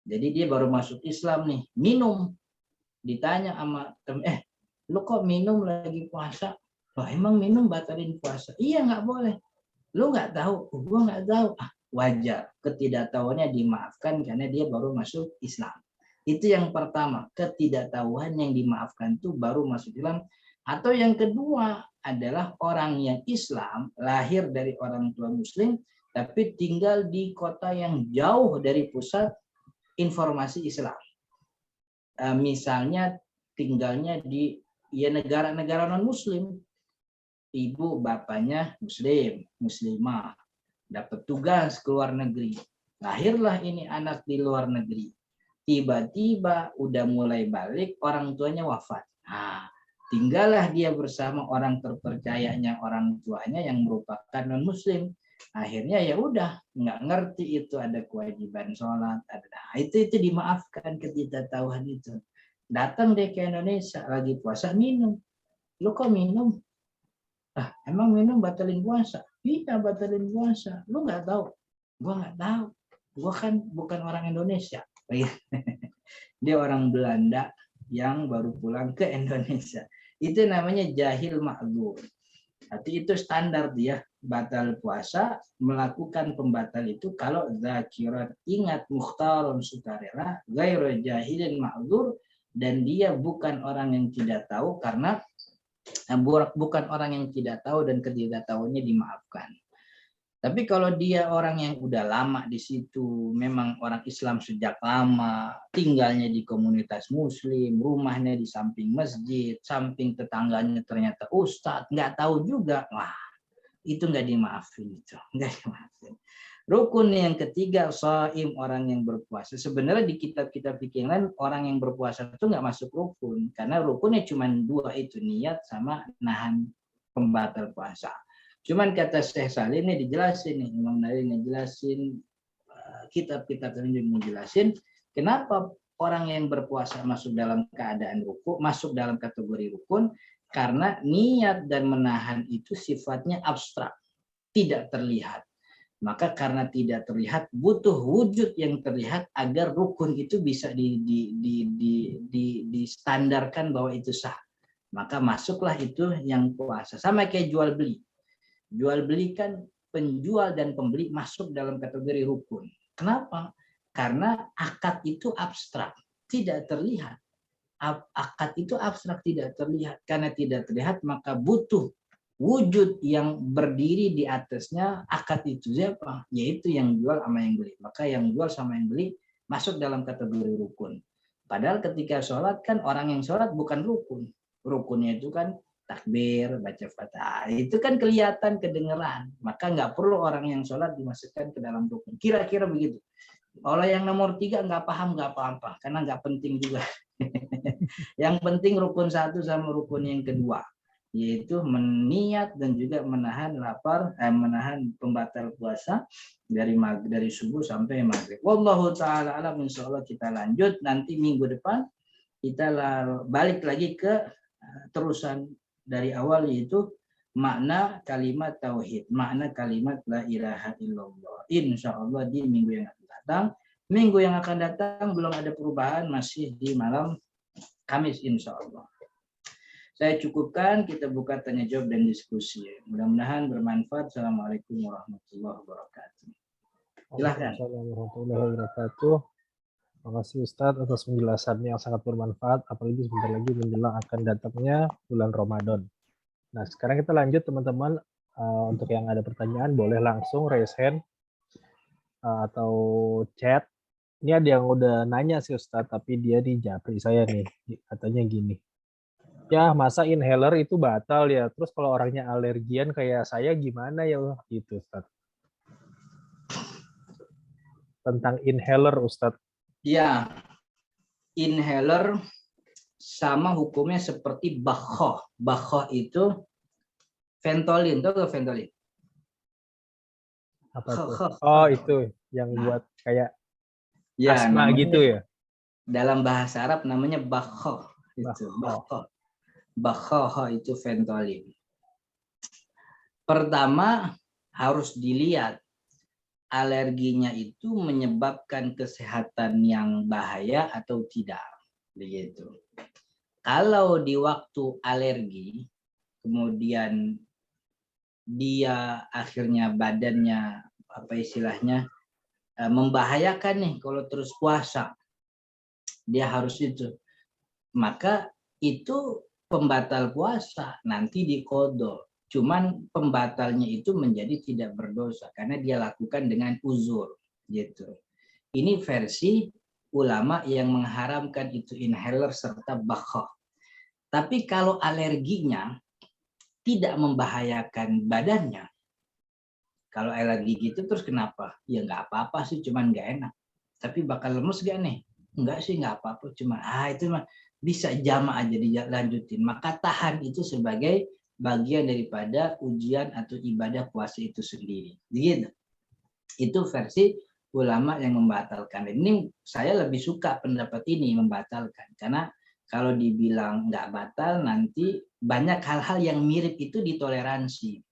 Jadi dia baru masuk Islam nih, minum. Ditanya sama temen, lu kok minum lagi puasa? Emang minum batalin puasa? Iya, nggak boleh. Lu nggak tahu, gua nggak tahu. Wajar, ketidaktahuannya dimaafkan karena dia baru masuk Islam. Itu yang pertama, ketidaktahuan yang dimaafkan itu baru masuk Islam. Atau yang kedua adalah orang yang Islam, lahir dari orang tua Muslim, tapi tinggal di kota yang jauh dari pusat informasi Islam. Misalnya tinggalnya di negara-negara non-Muslim, ibu bapaknya Muslim, Muslimah, dapat tugas ke luar negeri, lahirlah ini anak di luar negeri. Tiba-tiba udah mulai balik, orang tuanya wafat. Tinggallah dia bersama orang terpercayanya orang tuanya yang merupakan non muslim. Akhirnya ya udah nggak ngerti itu ada kewajiban sholat, itu dimaafkan ketidaktahuan itu. Datang deh ke Indonesia lagi puasa minum, lu kok minum? Emang minum batalin puasa? Iya batalin puasa. Lu nggak tahu? Gua nggak tahu. Gua kan bukan orang Indonesia. Dia orang Belanda yang baru pulang ke Indonesia. Itu namanya jahil ma'dzur. Berarti itu standar dia batal puasa, melakukan pembatal itu kalau zakiran, ingat, mukhtarun sukarela, ghairu jahilin ma'dzur, dan dia bukan orang yang tidak tahu karena bukan orang yang tidak tahu dan ketidaktahuannya dimaafkan. Tapi kalau dia orang yang udah lama di situ, memang orang Islam sejak lama, tinggalnya di komunitas Muslim, rumahnya di samping masjid, samping tetangganya ternyata ustadz, nggak tahu juga, wah itu nggak dimaafin itu, nggak dimaafin. Rukun yang ketiga, shaim, orang yang berpuasa. Sebenarnya di kitab-kitab fikih lain orang yang berpuasa itu nggak masuk rukun, karena rukunnya cuma dua itu, niat sama nahan pembatal puasa. Cuman kata Syekh Salim ini dijelasin nih, Imam Nawawi ngejelasin, kitab-kitab ini menjelasin kenapa orang yang berpuasa masuk dalam keadaan rukun, masuk dalam kategori rukun, karena niat dan menahan itu sifatnya abstrak, tidak terlihat. Maka karena tidak terlihat, butuh wujud yang terlihat agar rukun itu bisa distandarkan bahwa itu sah. Maka masuklah itu yang puasa. Sama kayak jual beli. Jual beli kan penjual dan pembeli masuk dalam kategori rukun. Kenapa? Karena akad itu abstrak, tidak terlihat. Akad itu abstrak, tidak terlihat. Karena tidak terlihat, maka butuh wujud yang berdiri di atasnya akad itu. Siapa? Yaitu yang jual sama yang beli. Maka yang jual sama yang beli masuk dalam kategori rukun. Padahal ketika sholat kan orang yang sholat bukan rukun. Rukunnya itu kan takbir, baca Fatihah, itu kan kelihatan, kedengeran. Maka nggak perlu orang yang sholat dimasukkan ke dalam rukun. Kira-kira begitu. Kalau yang nomor 3 nggak paham, nggak apa-apa, karena nggak penting juga. Yang penting rukun 1 sama rukun yang kedua, yaitu meniat dan juga menahan lapar, menahan pembatal puasa dari subuh sampai maghrib. Wallahu taala alam. Insyaallah kita lanjut nanti minggu depan, kita balik lagi ke terusan dari awal, yaitu makna kalimat tauhid, makna kalimat la ilaha illallah. Insyaallah di minggu yang akan datang. Minggu yang akan datang belum ada perubahan, masih di malam Kamis insyaallah. Saya cukupkan, kita buka tanya jawab dan diskusi. Mudah-mudahan bermanfaat. Assalamualaikum warahmatullahi wabarakatuh. Silakan. Assalamualaikum warahmatullahi wabarakatuh. Terima kasih Ustadz atas penjelasannya yang sangat bermanfaat, apalagi sebentar lagi menjelang akan datangnya bulan Ramadan. Nah, sekarang kita lanjut teman-teman. Untuk yang ada pertanyaan boleh langsung raise hand atau chat. Ini ada yang udah nanya sih Ustadz, tapi dia di japri saya nih, katanya gini. Ya, masa inhaler itu batal ya? Terus kalau orangnya alergian kayak saya gimana ya? Gitu Ustadz. Tentang inhaler Ustadz. Ya, inhaler sama hukumnya seperti bakhoh. Bakhoh itu Ventolin, tahu nggak Ventolin? Apa tuh? Oh, itu yang buat kayak ya, asma gitu ya? Dalam bahasa Arab namanya bakhoh. Itu bakhoh. Bakhoh itu Ventolin. Pertama harus dilihat alerginya itu menyebabkan kesehatan yang bahaya atau tidak, begitu. Kalau di waktu alergi kemudian dia akhirnya badannya apa istilahnya membahayakan nih kalau terus puasa, dia harus itu, maka itu pembatal puasa nanti diqodho. Cuman pembatalnya itu menjadi tidak berdosa karena dia lakukan dengan uzur gitu. Ini versi ulama yang mengharamkan itu inhaler serta bakhah. Tapi kalau alerginya tidak membahayakan badannya, kalau alergi gitu terus kenapa? Ya nggak apa-apa sih, cuman nggak enak. Tapi bakal lemes gak nih? Enggak sih, nggak apa-apa, cuma itu mah bisa jama aja dilanjutin. Maka tahan itu sebagai bagian daripada ujian atau ibadah puasa itu sendiri. Begitu. Itu versi ulama yang membatalkan. Ini saya lebih suka pendapat ini membatalkan, karena kalau dibilang nggak batal nanti banyak hal-hal yang mirip itu ditoleransi.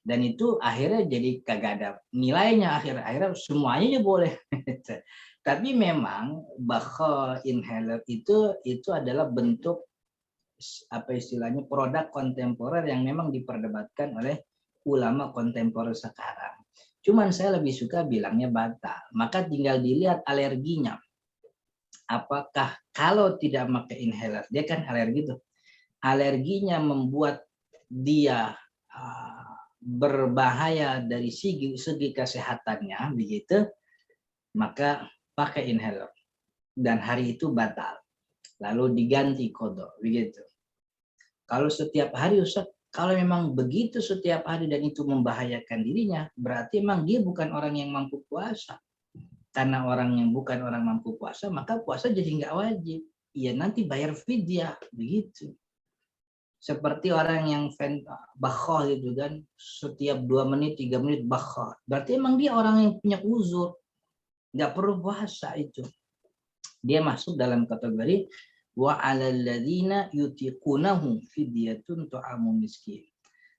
Dan itu akhirnya jadi kagak ada nilainya, akhirnya semuanya boleh. Tapi memang bahwa inhaler itu adalah bentuk apa istilahnya produk kontemporer yang memang diperdebatkan oleh ulama kontemporer sekarang. Cuman saya lebih suka bilangnya batal. Maka tinggal dilihat alerginya. Apakah kalau tidak pakai inhaler, dia kan alergi tuh. Alerginya membuat dia berbahaya dari segi kesehatannya, begitu, maka pakai inhaler dan hari itu batal, lalu diganti qodho, begitu. Kalau setiap hari Ustaz, kalau memang begitu setiap hari dan itu membahayakan dirinya, berarti memang dia bukan orang yang mampu puasa. Karena orang yang bukan orang mampu puasa, maka puasa jadi nggak wajib. Ya nanti bayar fidyah, begitu. Seperti orang yang bakhah gitu kan, setiap 2 menit 3 menit bakhah, berarti emang dia orang yang punya uzur, nggak perlu puasa itu. Dia masuk dalam kategori wa 'alal ladzina yutiqunahu fidyatun ta'amu miskin.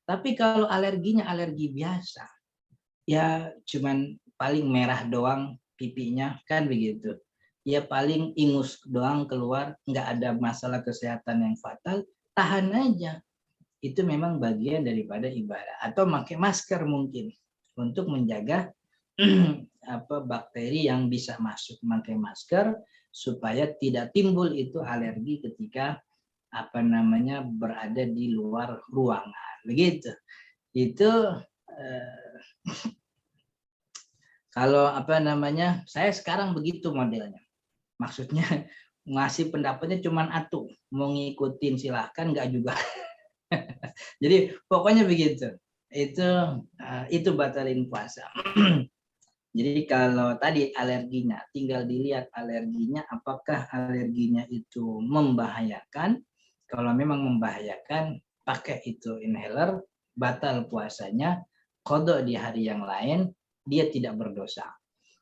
Tapi kalau alerginya alergi biasa, ya cuman paling merah doang pipinya kan begitu. Ya paling ingus doang keluar, nggak ada masalah kesehatan yang fatal, tahan aja. Itu memang bagian daripada ibadah. Atau pakai masker mungkin untuk menjaga apa bakteri yang bisa masuk, pakai masker supaya tidak timbul itu alergi ketika apa namanya berada di luar ruangan, begitu. Itu kalau apa namanya, saya sekarang begitu modelnya. Maksudnya ngasih pendapatnya cuman atuh, mau ngikutin silahkan, nggak juga. Jadi pokoknya begitu. Itu batalin puasa. Jadi kalau tadi alerginya, tinggal dilihat alerginya, apakah alerginya itu membahayakan. Kalau memang membahayakan, pakai itu inhaler, batal puasanya, qodho di hari yang lain, dia tidak berdosa.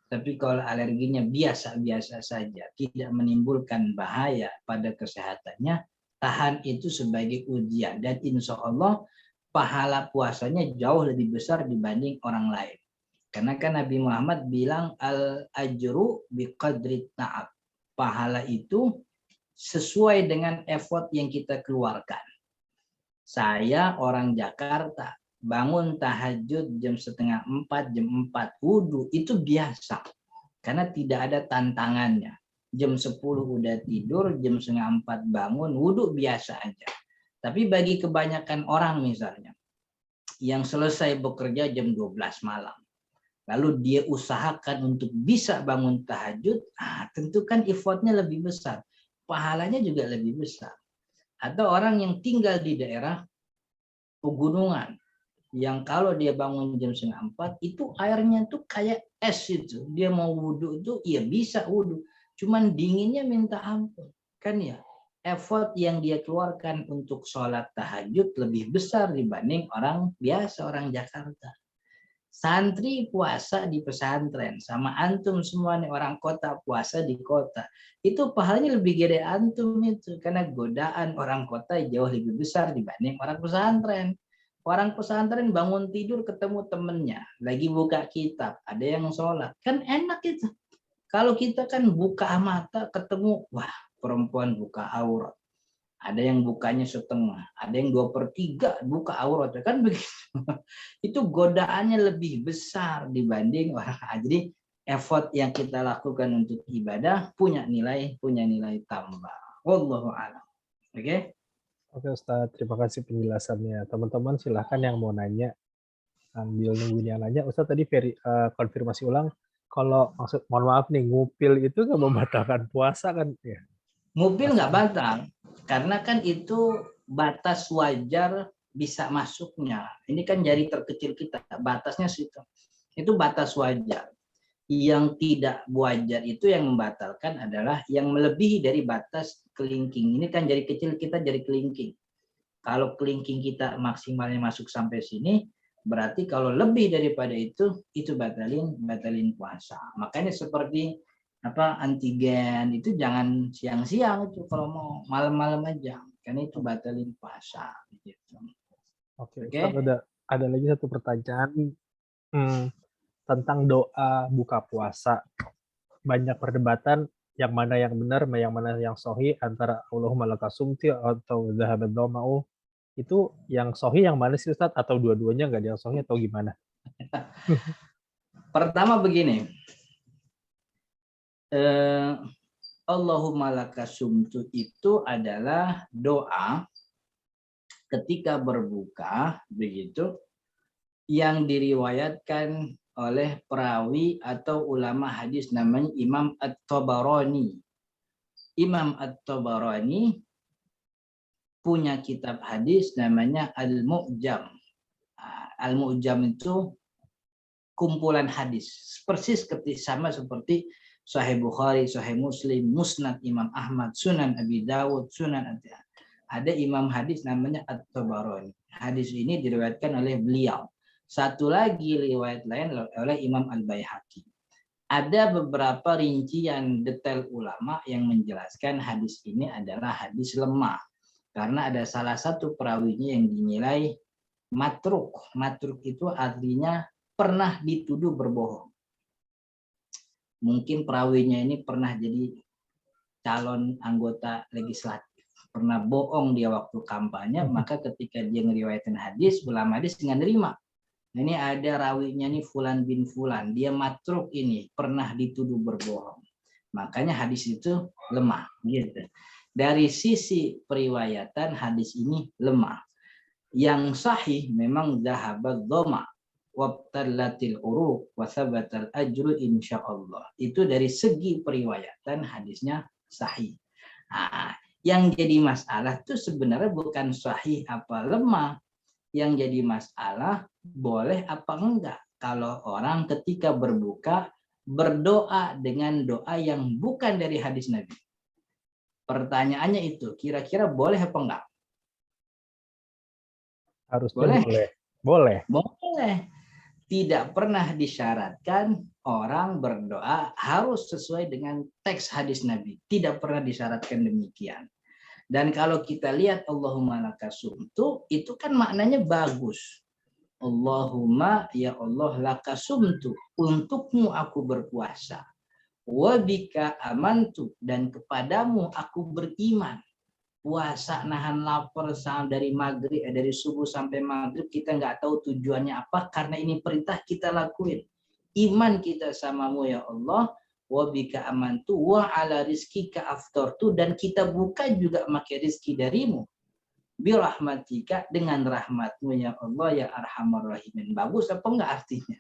Tapi kalau alerginya biasa-biasa saja, tidak menimbulkan bahaya pada kesehatannya, tahan itu sebagai ujian. Dan insya Allah pahala puasanya jauh lebih besar dibanding orang lain. Karena kan Nabi Muhammad bilang al-ajru biqadri ta'ab. Pahala itu sesuai dengan effort yang kita keluarkan. Saya orang Jakarta, bangun tahajud jam 3:30, jam 4, wudhu, itu biasa. Karena tidak ada tantangannya. Jam 10 udah tidur, jam 3:30 bangun, wudhu biasa aja. Tapi bagi kebanyakan orang misalnya, yang selesai bekerja jam 12 malam, lalu dia usahakan untuk bisa bangun tahajud, tentu kan effortnya lebih besar, pahalanya juga lebih besar. Atau orang yang tinggal di daerah pegunungan, yang kalau dia bangun jam 3:30 itu airnya tuh kayak es itu, dia mau wudhu itu ya bisa wudhu, cuman dinginnya minta ampun, kan ya. Effort yang dia keluarkan untuk sholat tahajud lebih besar dibanding orang biasa, orang Jakarta. Santri puasa di pesantren sama antum semua nih orang kota puasa di kota, itu pahalanya lebih gede antum itu, karena godaan orang kota jauh lebih besar dibanding orang pesantren. Orang pesantren bangun tidur ketemu temennya lagi buka kitab, ada yang sholat, kan enak itu. Kalau kita kan buka mata ketemu, wah perempuan buka aurat, Ada yang bukanya setengah, ada yang 2/3 buka aurat, kan begitu. Itu godaannya lebih besar dibanding orang. Jadi effort yang kita lakukan untuk ibadah punya nilai tambah. Wallahu a'lam. Oke? Oke Ustadz, terima kasih penjelasannya. Teman-teman silahkan yang mau nanya, sambil nungguin yang nanya. Ustadz tadi konfirmasi ulang, kalau mohon maaf nih, ngupil itu nggak membatalkan puasa kan? Ya. Ngupil nggak batal, karena kan itu batas wajar bisa masuknya. Ini kan jari terkecil kita, batasnya situ. Itu batas wajar. Yang tidak wajar itu yang membatalkan adalah yang melebihi dari batas kelingking. Ini kan jari kecil kita, jari kelingking. Kalau kelingking kita maksimalnya masuk sampai sini, berarti kalau lebih daripada itu batalin puasa. Makanya seperti antigen itu jangan siang-siang, itu kalau mau malam-malam aja, karena itu batalin puasa gitu. Oke. Ustaz, ada lagi satu pertanyaan tentang doa buka puasa. Banyak perdebatan yang mana yang benar, yang mana yang sahih, antara Allahumma laka sumti atau zahabad dhama'u. Itu yang sahih yang mana sih Ustaz? Atau dua-duanya nggak ada yang sahih atau gimana? Pertama begini, Allahumma laka sumtu itu adalah doa ketika berbuka, begitu, yang diriwayatkan oleh perawi atau ulama hadis namanya Imam At-Tabarani. Imam At-Tabarani punya kitab hadis namanya Al-Mu'jam. Al-Mu'jam itu kumpulan hadis, persis sama seperti Sahih Bukhari, Sahih Muslim, Musnad Imam Ahmad, Sunan Abi Dawud, Sunan At-Tirmidzi. Ada imam hadis namanya At-Tabarani. Hadis ini diriwayatkan oleh beliau. Satu lagi riwayat lain oleh Imam Al-Baihaqi. Ada beberapa rincian detail ulama yang menjelaskan hadis ini adalah hadis lemah. Karena ada salah satu perawinya yang dinilai matruk. Matruk itu artinya pernah dituduh berbohong. Mungkin perawinya ini pernah jadi calon anggota legislatif, pernah bohong dia waktu kampanye, maka ketika dia ngeriwayatkan hadis, ulama hadis dengan nerima. Ini ada rawinya nih Fulan bin Fulan, dia matruk ini, pernah dituduh berbohong. Makanya hadis itu lemah. Gitu. Dari sisi periwayatan hadis ini lemah. Yang sahih memang zahabad dhama wabtallatil uruq wa thabatal ajru insyaallah. Itu dari segi periwayatan hadisnya sahih. Nah, yang jadi masalah itu sebenarnya bukan sahih apa lemah. Yang jadi masalah boleh apa enggak kalau orang ketika berbuka berdoa dengan doa yang bukan dari hadis Nabi. Pertanyaannya itu, kira-kira boleh apa enggak? Harusnya boleh. Boleh. Tidak pernah disyaratkan orang berdoa harus sesuai dengan teks hadis Nabi. Tidak pernah disyaratkan demikian. Dan kalau kita lihat Allahumma laka sumtu, itu kan maknanya bagus. Allahumma, ya Allah, laka sumtu, untukmu aku berpuasa. Wa bika amantu, dan kepadamu aku beriman. Puasa nahan lapar dari maghrib, dari subuh sampai maghrib, kita nggak tahu tujuannya apa, karena ini perintah kita lakuin. Iman kita samamu ya Allah, wa bika amantu wa ala rizkika aftartu, dan kita buka juga makai rizki darimu. Birahmatika, dengan rahmatmu ya Allah ya arhamar rahimin. Bagus apa enggak artinya?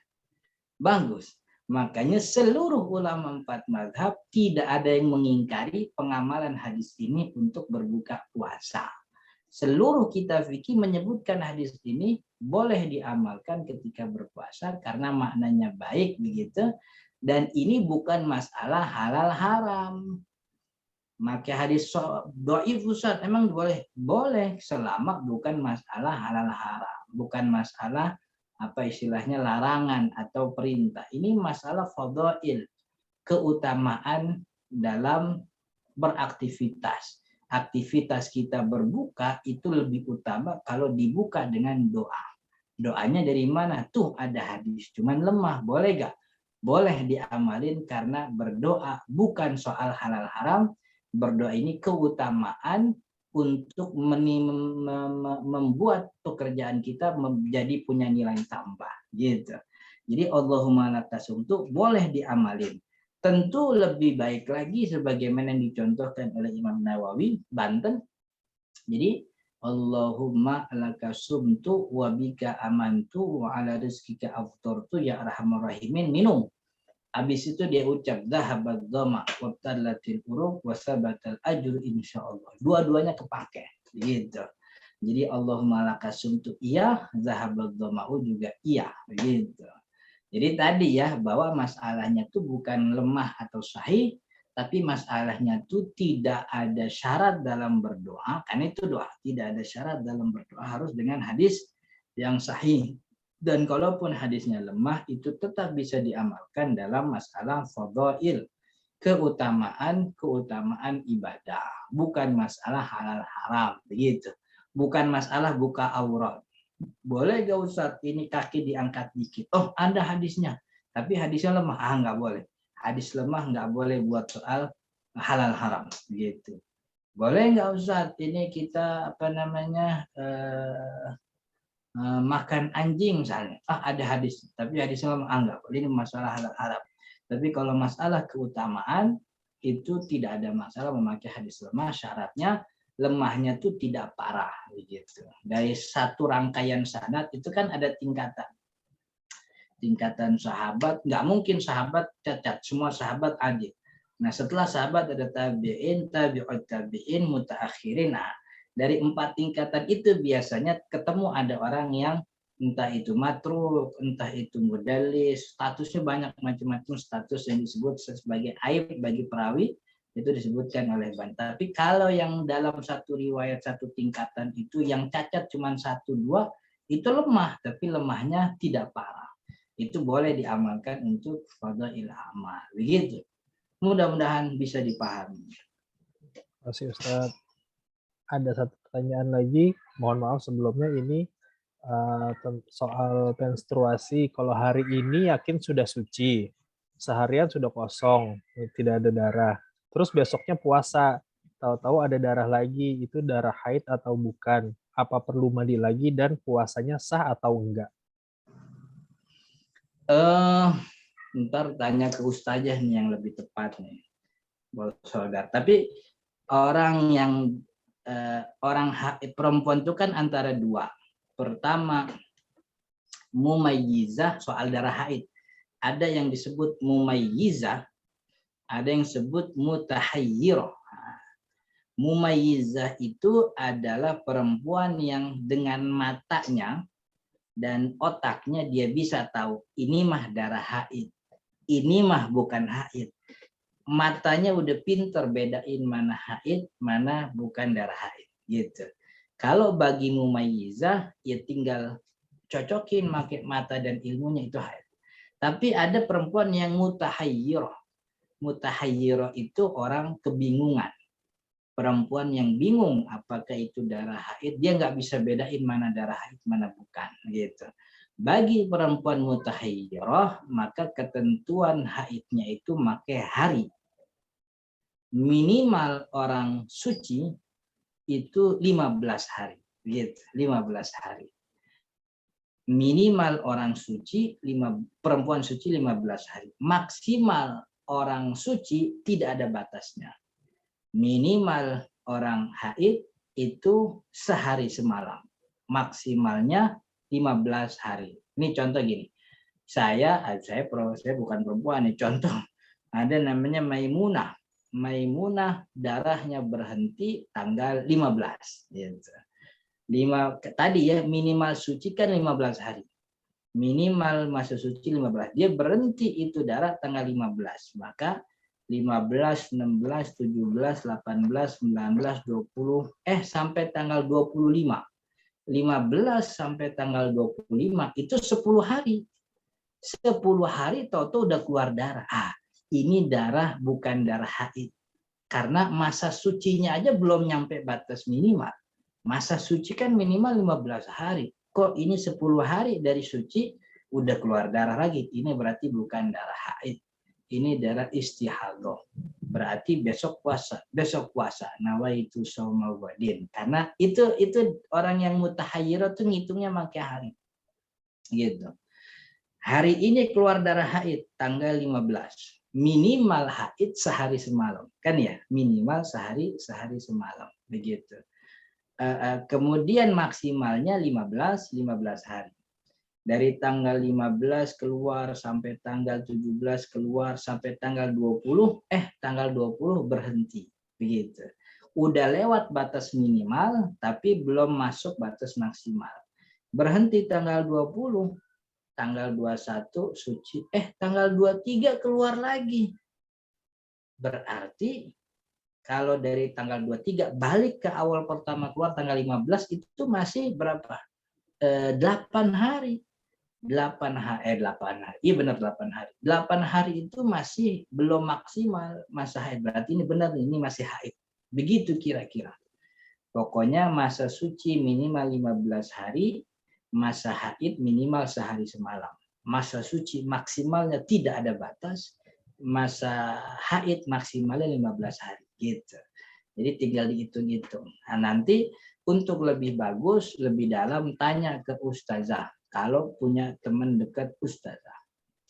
Bagus. Makanya seluruh ulama 4 mazhab tidak ada yang mengingkari pengamalan hadis ini untuk berbuka puasa. Seluruh kitab fikih menyebutkan hadis ini boleh diamalkan ketika berpuasa karena maknanya baik begitu, dan ini bukan masalah halal haram. Maka hadis dhaif Ustaz, emang boleh selama bukan masalah halal haram, bukan masalah apa istilahnya larangan atau perintah. Ini masalah fadhail, keutamaan dalam beraktivitas. Aktivitas kita berbuka itu lebih utama kalau dibuka dengan doa. Doanya dari mana? Tuh ada hadis, cuman lemah. Boleh gak? Boleh diamalin karena berdoa bukan soal halal haram. Berdoa ini keutamaan untuk membuat pekerjaan kita menjadi punya nilai tambah gitu. Jadi Allahumma lakasumtu boleh diamalin. Tentu lebih baik lagi sebagaimana yang dicontohkan oleh Imam Nawawi Banten. Jadi Allahumma lakasumtu wa bika amantu wa ala rizkika aftartu ya arhamar rahimin, minum. Habis itu dia ucap zahabat dhama wa tallatil uruq wa sabatal ajru insyaallah. Dua-duanya kepake gitu. Jadi Allahumma lakasumtu iya, zahabat dhama'u juga iya gitu. Jadi tadi ya bahwa masalahnya itu bukan lemah atau sahih, tapi masalahnya itu tidak ada syarat dalam berdoa. Kan itu doa, tidak ada syarat dalam berdoa, harus dengan hadis yang sahih. Dan kalaupun hadisnya lemah, itu tetap bisa diamalkan dalam masalah fadhail, keutamaan ibadah, bukan masalah halal haram begitu. Bukan masalah buka aurat. Boleh gak Ustaz ini kaki diangkat dikit? Oh, ada hadisnya. Tapi hadisnya lemah. Ah, nggak boleh. Hadis lemah nggak boleh buat soal halal haram gitu. Boleh nggak Ustaz ini kita makan anjing misalnya, ada hadis, tapi hadisnya anggap ini masalah halal haram. Tapi kalau masalah keutamaan itu tidak ada masalah memakai hadis lemah, syaratnya lemahnya itu tidak parah begitu. Dari satu rangkaian sanad itu kan ada tingkatan sahabat, nggak mungkin sahabat cacat, semua sahabat adil. Nah setelah sahabat ada tabi'in, tabi'ut tabi'in, mutaakhirin. Nah, dari 4 tingkatan itu biasanya ketemu ada orang yang entah itu matruk, entah itu mudallis, statusnya banyak macam-macam status yang disebut sebagai aib bagi perawi, itu disebutkan oleh Ban. Tapi kalau yang dalam satu riwayat satu tingkatan itu yang cacat cuma 1-2, itu lemah, tapi lemahnya tidak parah. Itu boleh diamalkan untuk fadhail amal. Begitu. Mudah-mudahan bisa dipahami. Terima kasih Ustaz. Ada satu pertanyaan lagi, mohon maaf sebelumnya ini soal menstruasi. Kalau hari ini yakin sudah suci, seharian sudah kosong, tidak ada darah. Terus besoknya puasa, tahu-tahu ada darah lagi, itu darah haid atau bukan? Apa perlu mandi lagi dan puasanya sah atau enggak? Ntar tanya ke ustazah nih yang lebih tepat nih, saudara. Tapi orang perempuan itu kan antara 2. Pertama, mumayyizah soal darah haid. Ada yang disebut mumayyizah, ada yang disebut mutahayyirah. Mumayyizah itu adalah perempuan yang dengan matanya dan otaknya dia bisa tahu ini mah darah haid, ini mah bukan haid. Matanya udah pinter bedain mana haid, mana bukan darah haid gitu. Kalau bagi mumayyizah ya tinggal cocokin pakai mata dan ilmunya itu haid. Tapi ada perempuan yang mutahayyirah. Mutahayyirah itu orang kebingungan. Perempuan yang bingung apakah itu darah haid, dia nggak bisa bedain mana darah haid, mana bukan gitu. Bagi perempuan mutahayyirah, maka ketentuan haidnya itu pakai hari. Minimal orang suci itu 15 hari. Gitu, 15 hari. Minimal orang suci, perempuan suci 15 hari. Maksimal orang suci tidak ada batasnya. Minimal orang haid itu sehari semalam. Maksimalnya 15 hari. Ini contoh gini. Saya bukan perempuan nih, contoh. Ada namanya Maimunah. Maimunah darahnya berhenti tanggal 15 gitu. Tadi ya minimal suci kan 15 hari. Minimal masa suci 15. Dia berhenti itu darah tanggal 15. Maka 15, 16, 17, 18, 19, 20 sampai tanggal 25. 15 sampai tanggal 25 itu 10 hari. 10 hari toto udah keluar darah. Ini darah bukan darah haid. Karena masa sucinya aja belum nyampe batas minimal. Masa suci kan minimal 15 hari. Kok ini 10 hari dari suci udah keluar darah lagi. Ini berarti bukan darah haid. Ini darah istihadah. berarti besok puasa nawaitu shauma ghadin, karena itu orang yang mutahayyirah tuh ngitungnya pakai hari gitu. Hari ini keluar darah haid tanggal 15, minimal haid sehari semalam kan ya, minimal sehari semalam begitu. Kemudian maksimalnya 15 hari. Dari tanggal 15 keluar sampai tanggal 17 keluar sampai tanggal 20, tanggal 20 berhenti. Begitu. Udah lewat batas minimal tapi belum masuk batas maksimal. Berhenti tanggal 20, tanggal 21 suci, tanggal 23 keluar lagi. Berarti kalau dari tanggal 23 balik ke awal pertama keluar tanggal 15 itu masih berapa? 8 hari. 8 hari. Iya benar 8 hari. 8 hari itu masih belum maksimal masa haid. Berarti ini benar, ini masih haid. Begitu kira-kira. Pokoknya masa suci minimal 15 hari, masa haid minimal sehari semalam. Masa suci maksimalnya tidak ada batas, masa haid maksimalnya 15 hari gitu. Jadi tinggal dihitung-hitung. Nah, nanti untuk lebih bagus, lebih dalam tanya ke ustazah. Kalau punya teman dekat ustazah.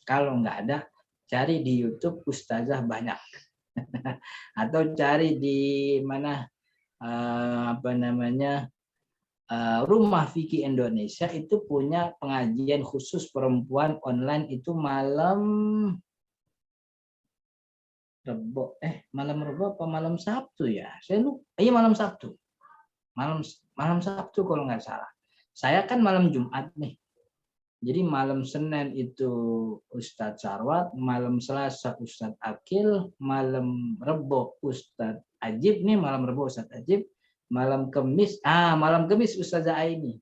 Kalau nggak ada, cari di YouTube ustazah banyak. Atau cari di mana Rumah Fikih Indonesia itu punya pengajian khusus perempuan online itu malam Rebo, malam Rebo apa malam Sabtu ya? Saya lupa. Iya malam Sabtu. Malam Sabtu kalau nggak salah. Saya kan malam Jumat nih. Jadi malam Senin itu Ustadz Sarwat, malam Selasa Ustadz Akil, malam Rebo Ustadz Ajib nih, malam Rebo Ustadz Ajib, malam Kemis Ustazah Aini.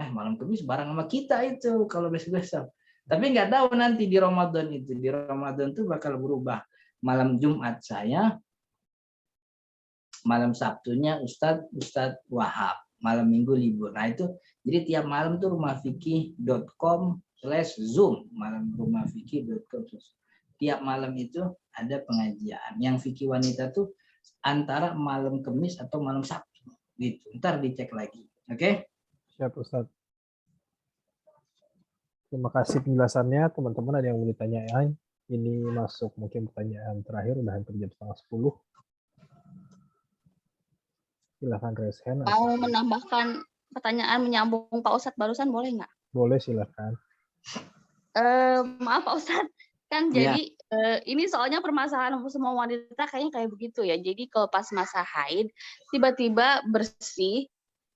Malam Kemis bareng sama kita itu kalau besok-besok. Tapi nggak tahu nanti di Ramadan itu. Di Ramadan itu bakal berubah. Malam Jumat saya, malam Sabtunya Ustadz Wahab, malam Minggu libur. Nah itu jadi tiap malam tuh rumahfikih.com/zoom, malam rumahfikih.com. Tiap malam itu ada pengajian. Yang fikih wanita tuh antara malam Kamis atau malam Sabtu. Gitu. Ntar dicek lagi. Oke? Siap Ustadz. Terima kasih penjelasannya. Teman-teman ada yang mau ditanyain? Ini masuk mungkin pertanyaan terakhir, udah hampir jam 9:30. Silahkan raise hand. Mau menambahkan pertanyaan menyambung Pak Ustadz barusan boleh nggak? Boleh, silahkan. Maaf Pak Ustadz, kan Ya. jadi ini soalnya permasalahan semua wanita kayaknya kayak begitu ya. Jadi kalau pas masa haid tiba-tiba bersih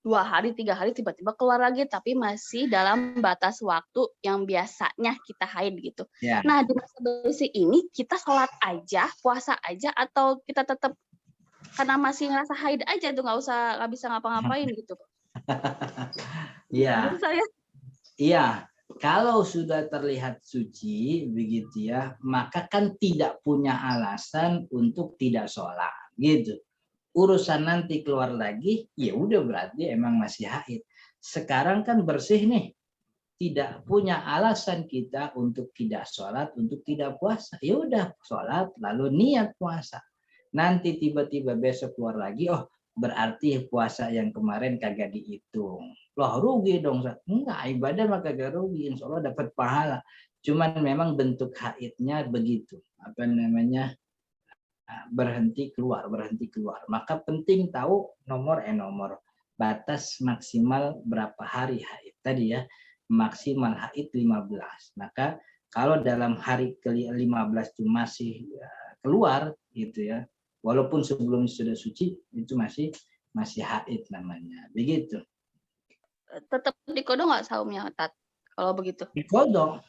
2 hari 3 hari tiba-tiba keluar lagi tapi masih dalam batas waktu yang biasanya kita haid gitu. Ya. Nah di masa bersih ini kita sholat aja, puasa aja atau kita tetap karena masih ngerasa haid aja tuh nggak bisa ngapa-ngapain gitu. Iya. Saya Iya. Kalau sudah terlihat suci begitu ya, maka kan tidak punya alasan untuk tidak sholat gitu. Urusan nanti keluar lagi, ya udah berarti emang masih haid. Sekarang kan bersih nih, tidak punya alasan kita untuk tidak sholat, untuk tidak puasa. Ya udah sholat, lalu niat puasa. Nanti tiba-tiba besok keluar lagi, oh berarti puasa yang kemarin kagak dihitung. Loh rugi dong. Enggak, ibadah mah kagak rugi, insya Allah dapat pahala. Cuman memang bentuk haidnya begitu. Apa namanya? Berhenti keluar. Maka penting tahu nomor batas maksimal berapa hari haid tadi ya, maksimal haid 15. Maka kalau dalam hari ke-15 itu masih keluar gitu ya, walaupun sebelumnya sudah suci itu masih haid namanya. Begitu. tetap dikodok nggak saumnya Tat? Kalau begitu? Dikodok.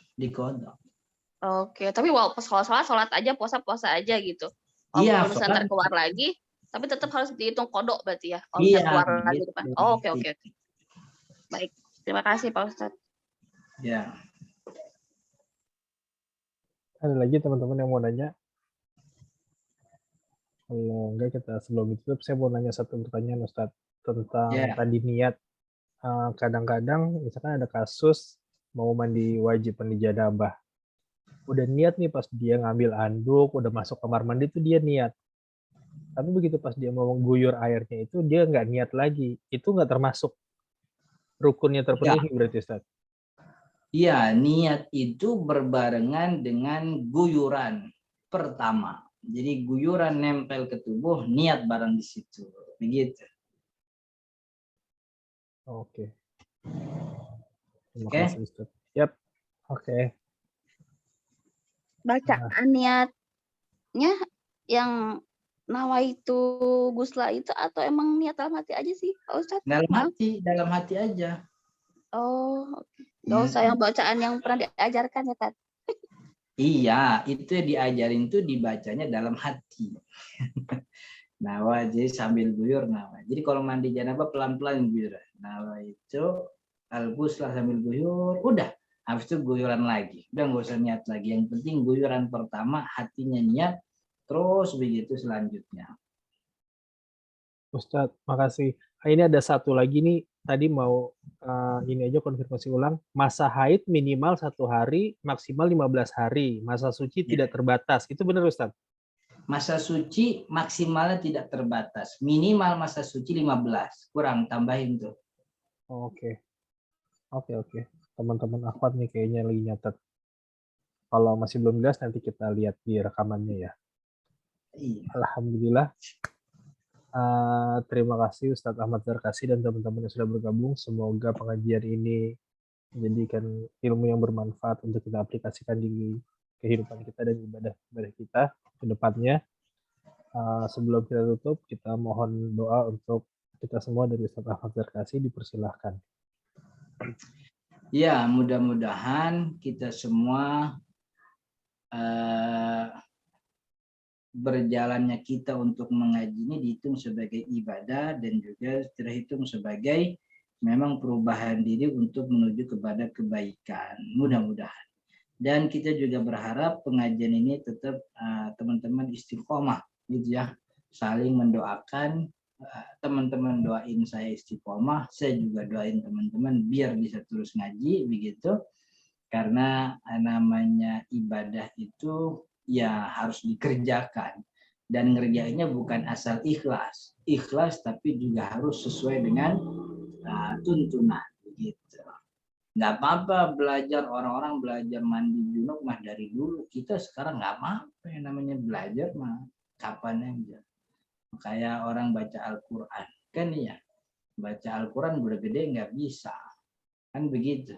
Oke, tapi walaupun sholat aja, puasa aja gitu. Iya, Kalau misalnya keluar lagi, tapi tetap harus dihitung kodok berarti ya. Kalau iya, keluar lagi gitu. depan. Oh, oke. Baik, terima kasih Pak Ustadz. Ya. Ada lagi teman-teman yang mau nanya? Kalau enggak kita sebelum itu saya mau nanya satu pertanyaan Ustadz tentang tadi niat. Kadang-kadang misalkan ada kasus mau mandi wajib mandi janabah. udah niat nih pas dia ngambil anduk, udah masuk kamar mandi tuh dia niat. Tapi begitu pas dia mau mengguyur airnya itu dia nggak niat lagi. Itu nggak termasuk rukunnya Ya, terpenuhi berarti Ustaz. iya, niat itu berbarengan dengan guyuran pertama. Jadi guyuran nempel ke tubuh, niat bareng di situ. Begitu. Oke. Terima Oke. kasih Ustaz. Yap. Oke. Bacaan niatnya yang nawaitu gusla itu atau emang niat dalam hati aja sih, Pak Ustadz? Maaf. Dalam hati aja. Oh, nggak usah yang bacaan yang pernah diajarkan ya, Tat. Iya, itu diajarin tuh dibacanya dalam hati. Nawa, jadi sambil guyur nawa. Jadi kalau mandi janabah pelan-pelan guyur. Nawa itu al-ghuslah sambil guyur, udah. Habis itu guyuran lagi. Udah nggak usah niat lagi. Yang penting guyuran pertama hatinya niat, terus begitu selanjutnya. Ustadz, makasih. Ini ada satu lagi nih, tadi mau ini aja konfirmasi ulang. Masa haid minimal 1 hari, maksimal 15 hari. Masa suci tidak terbatas. Itu benar Ustadz? Masa suci maksimalnya tidak terbatas. Minimal masa suci 15. Kurang, tambahin tuh. Oke. Oke. Teman-teman akhwat nih kayaknya lagi nyatet. Kalau masih belum jelas nanti kita lihat di rekamannya ya. Iya. Alhamdulillah. Terima kasih Ustadz Ahmad Zarkasi dan teman-teman yang sudah bergabung. Semoga pengajian ini menjadikan ilmu yang bermanfaat untuk kita aplikasikan di kehidupan kita dan ibadah kita ke depannya. Sebelum kita tutup, kita mohon doa untuk kita semua dari Ustadz Ahmad Zarkasi, dipersilahkan. Ya, mudah-mudahan kita semua berjalannya kita untuk mengaji ini dihitung sebagai ibadah dan juga terhitung sebagai memang perubahan diri untuk menuju kepada kebaikan. Mudah-mudahan. Dan kita juga berharap pengajian ini tetap teman-teman istiqomah, gitu ya. Saling mendoakan, teman-teman doain saya istiqomah, saya juga doain teman-teman biar bisa terus ngaji, begitu. Karena namanya ibadah itu ya harus dikerjakan, dan ngerjainnya bukan asal ikhlas tapi juga harus sesuai dengan tuntunan, begitu. Nggak apa-apa belajar, orang-orang belajar mandi junub mah dari dulu, kita sekarang nggak apa-apa, yang namanya belajar mah kapan aja. Kayak orang baca Al-Quran kan, ya baca Al-Quran udah gede nggak bisa kan, begitu.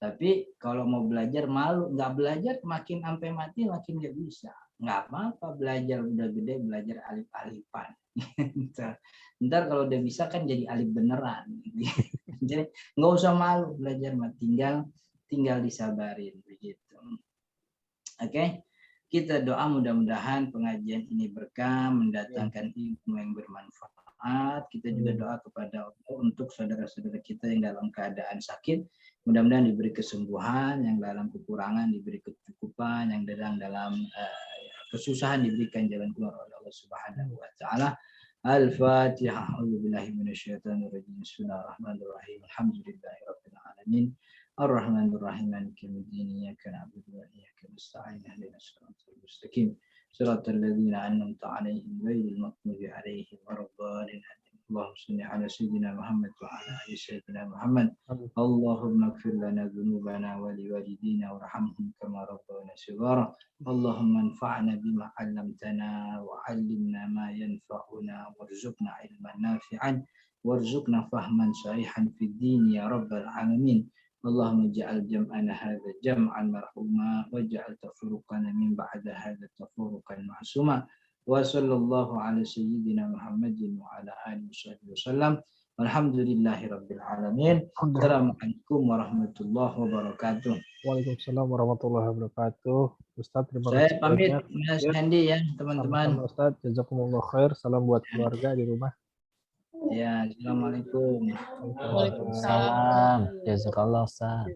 Tapi kalau mau belajar malu, nggak belajar makin sampai mati makin nggak bisa. Nggak apa-apa belajar udah gede, belajar alif-alifan. Ntar kalau udah bisa kan jadi alif beneran. Jadi nggak usah malu belajar, mah tinggal disabarin, begitu. Oke, kita doa mudah-mudahan pengajian ini berkah, mendatangkan ilmu yang bermanfaat. Kita juga doa kepada Allah untuk saudara-saudara kita yang dalam keadaan sakit, mudah-mudahan diberi kesembuhan, yang dalam kekurangan diberi kecukupan, yang dalam kesusahan diberikan jalan keluar oleh Allah Subhanahu wa taala. Al-Fatihah. A'udzubillahi minasyaitonirrajim. Bismillahirrahmanirrahim. Alhamdulillahirabbil alamin. Ar-Rahmanir-Rahim. Maliki yaumiddin. Iyyaka na'budu wa iyyaka nasta'in. Ihdinas siratal mustaqim. Siratal ladzina an'amta 'alaihim ghairil maghdubi 'alaihim waladdallin. Allahumma shalli 'ala sayyidina Muhammad wa 'ala ali sayyidina Muhammad. Allahumma ighfir lana dhunubana wa liwalidina warhamhum kama rabbawna shighara. Allahumma anfa'na bima 'allamtana wa 'allimna ma yanfa'una warzuqna 'ilman nafi'an warzuqna fahman sahihan fid din ya rabbal alamin. Allahumma ja'al jam'ana hadza jam'an marhuma waj'al tafarruqana min ba'da hadza tafarruqan ma'suma. Wa sallallahu ala sayyidina Muhammadin wa ala alihi wasallam. Alhamdulillahirabbil alamin. Assalamualaikum warahmatullahi wabarakatuh. Waalaikumsalam warahmatullahi wabarakatuh. Ustadz, terima Saya kasih pamit, banyak. Mas Hendy ya, teman-teman. Sama-sama Ustadz, jazakumullah khair. Salam buat keluarga di rumah. Ya, assalamualaikum. Waalaikumsalam. Jazakallah Ustaz.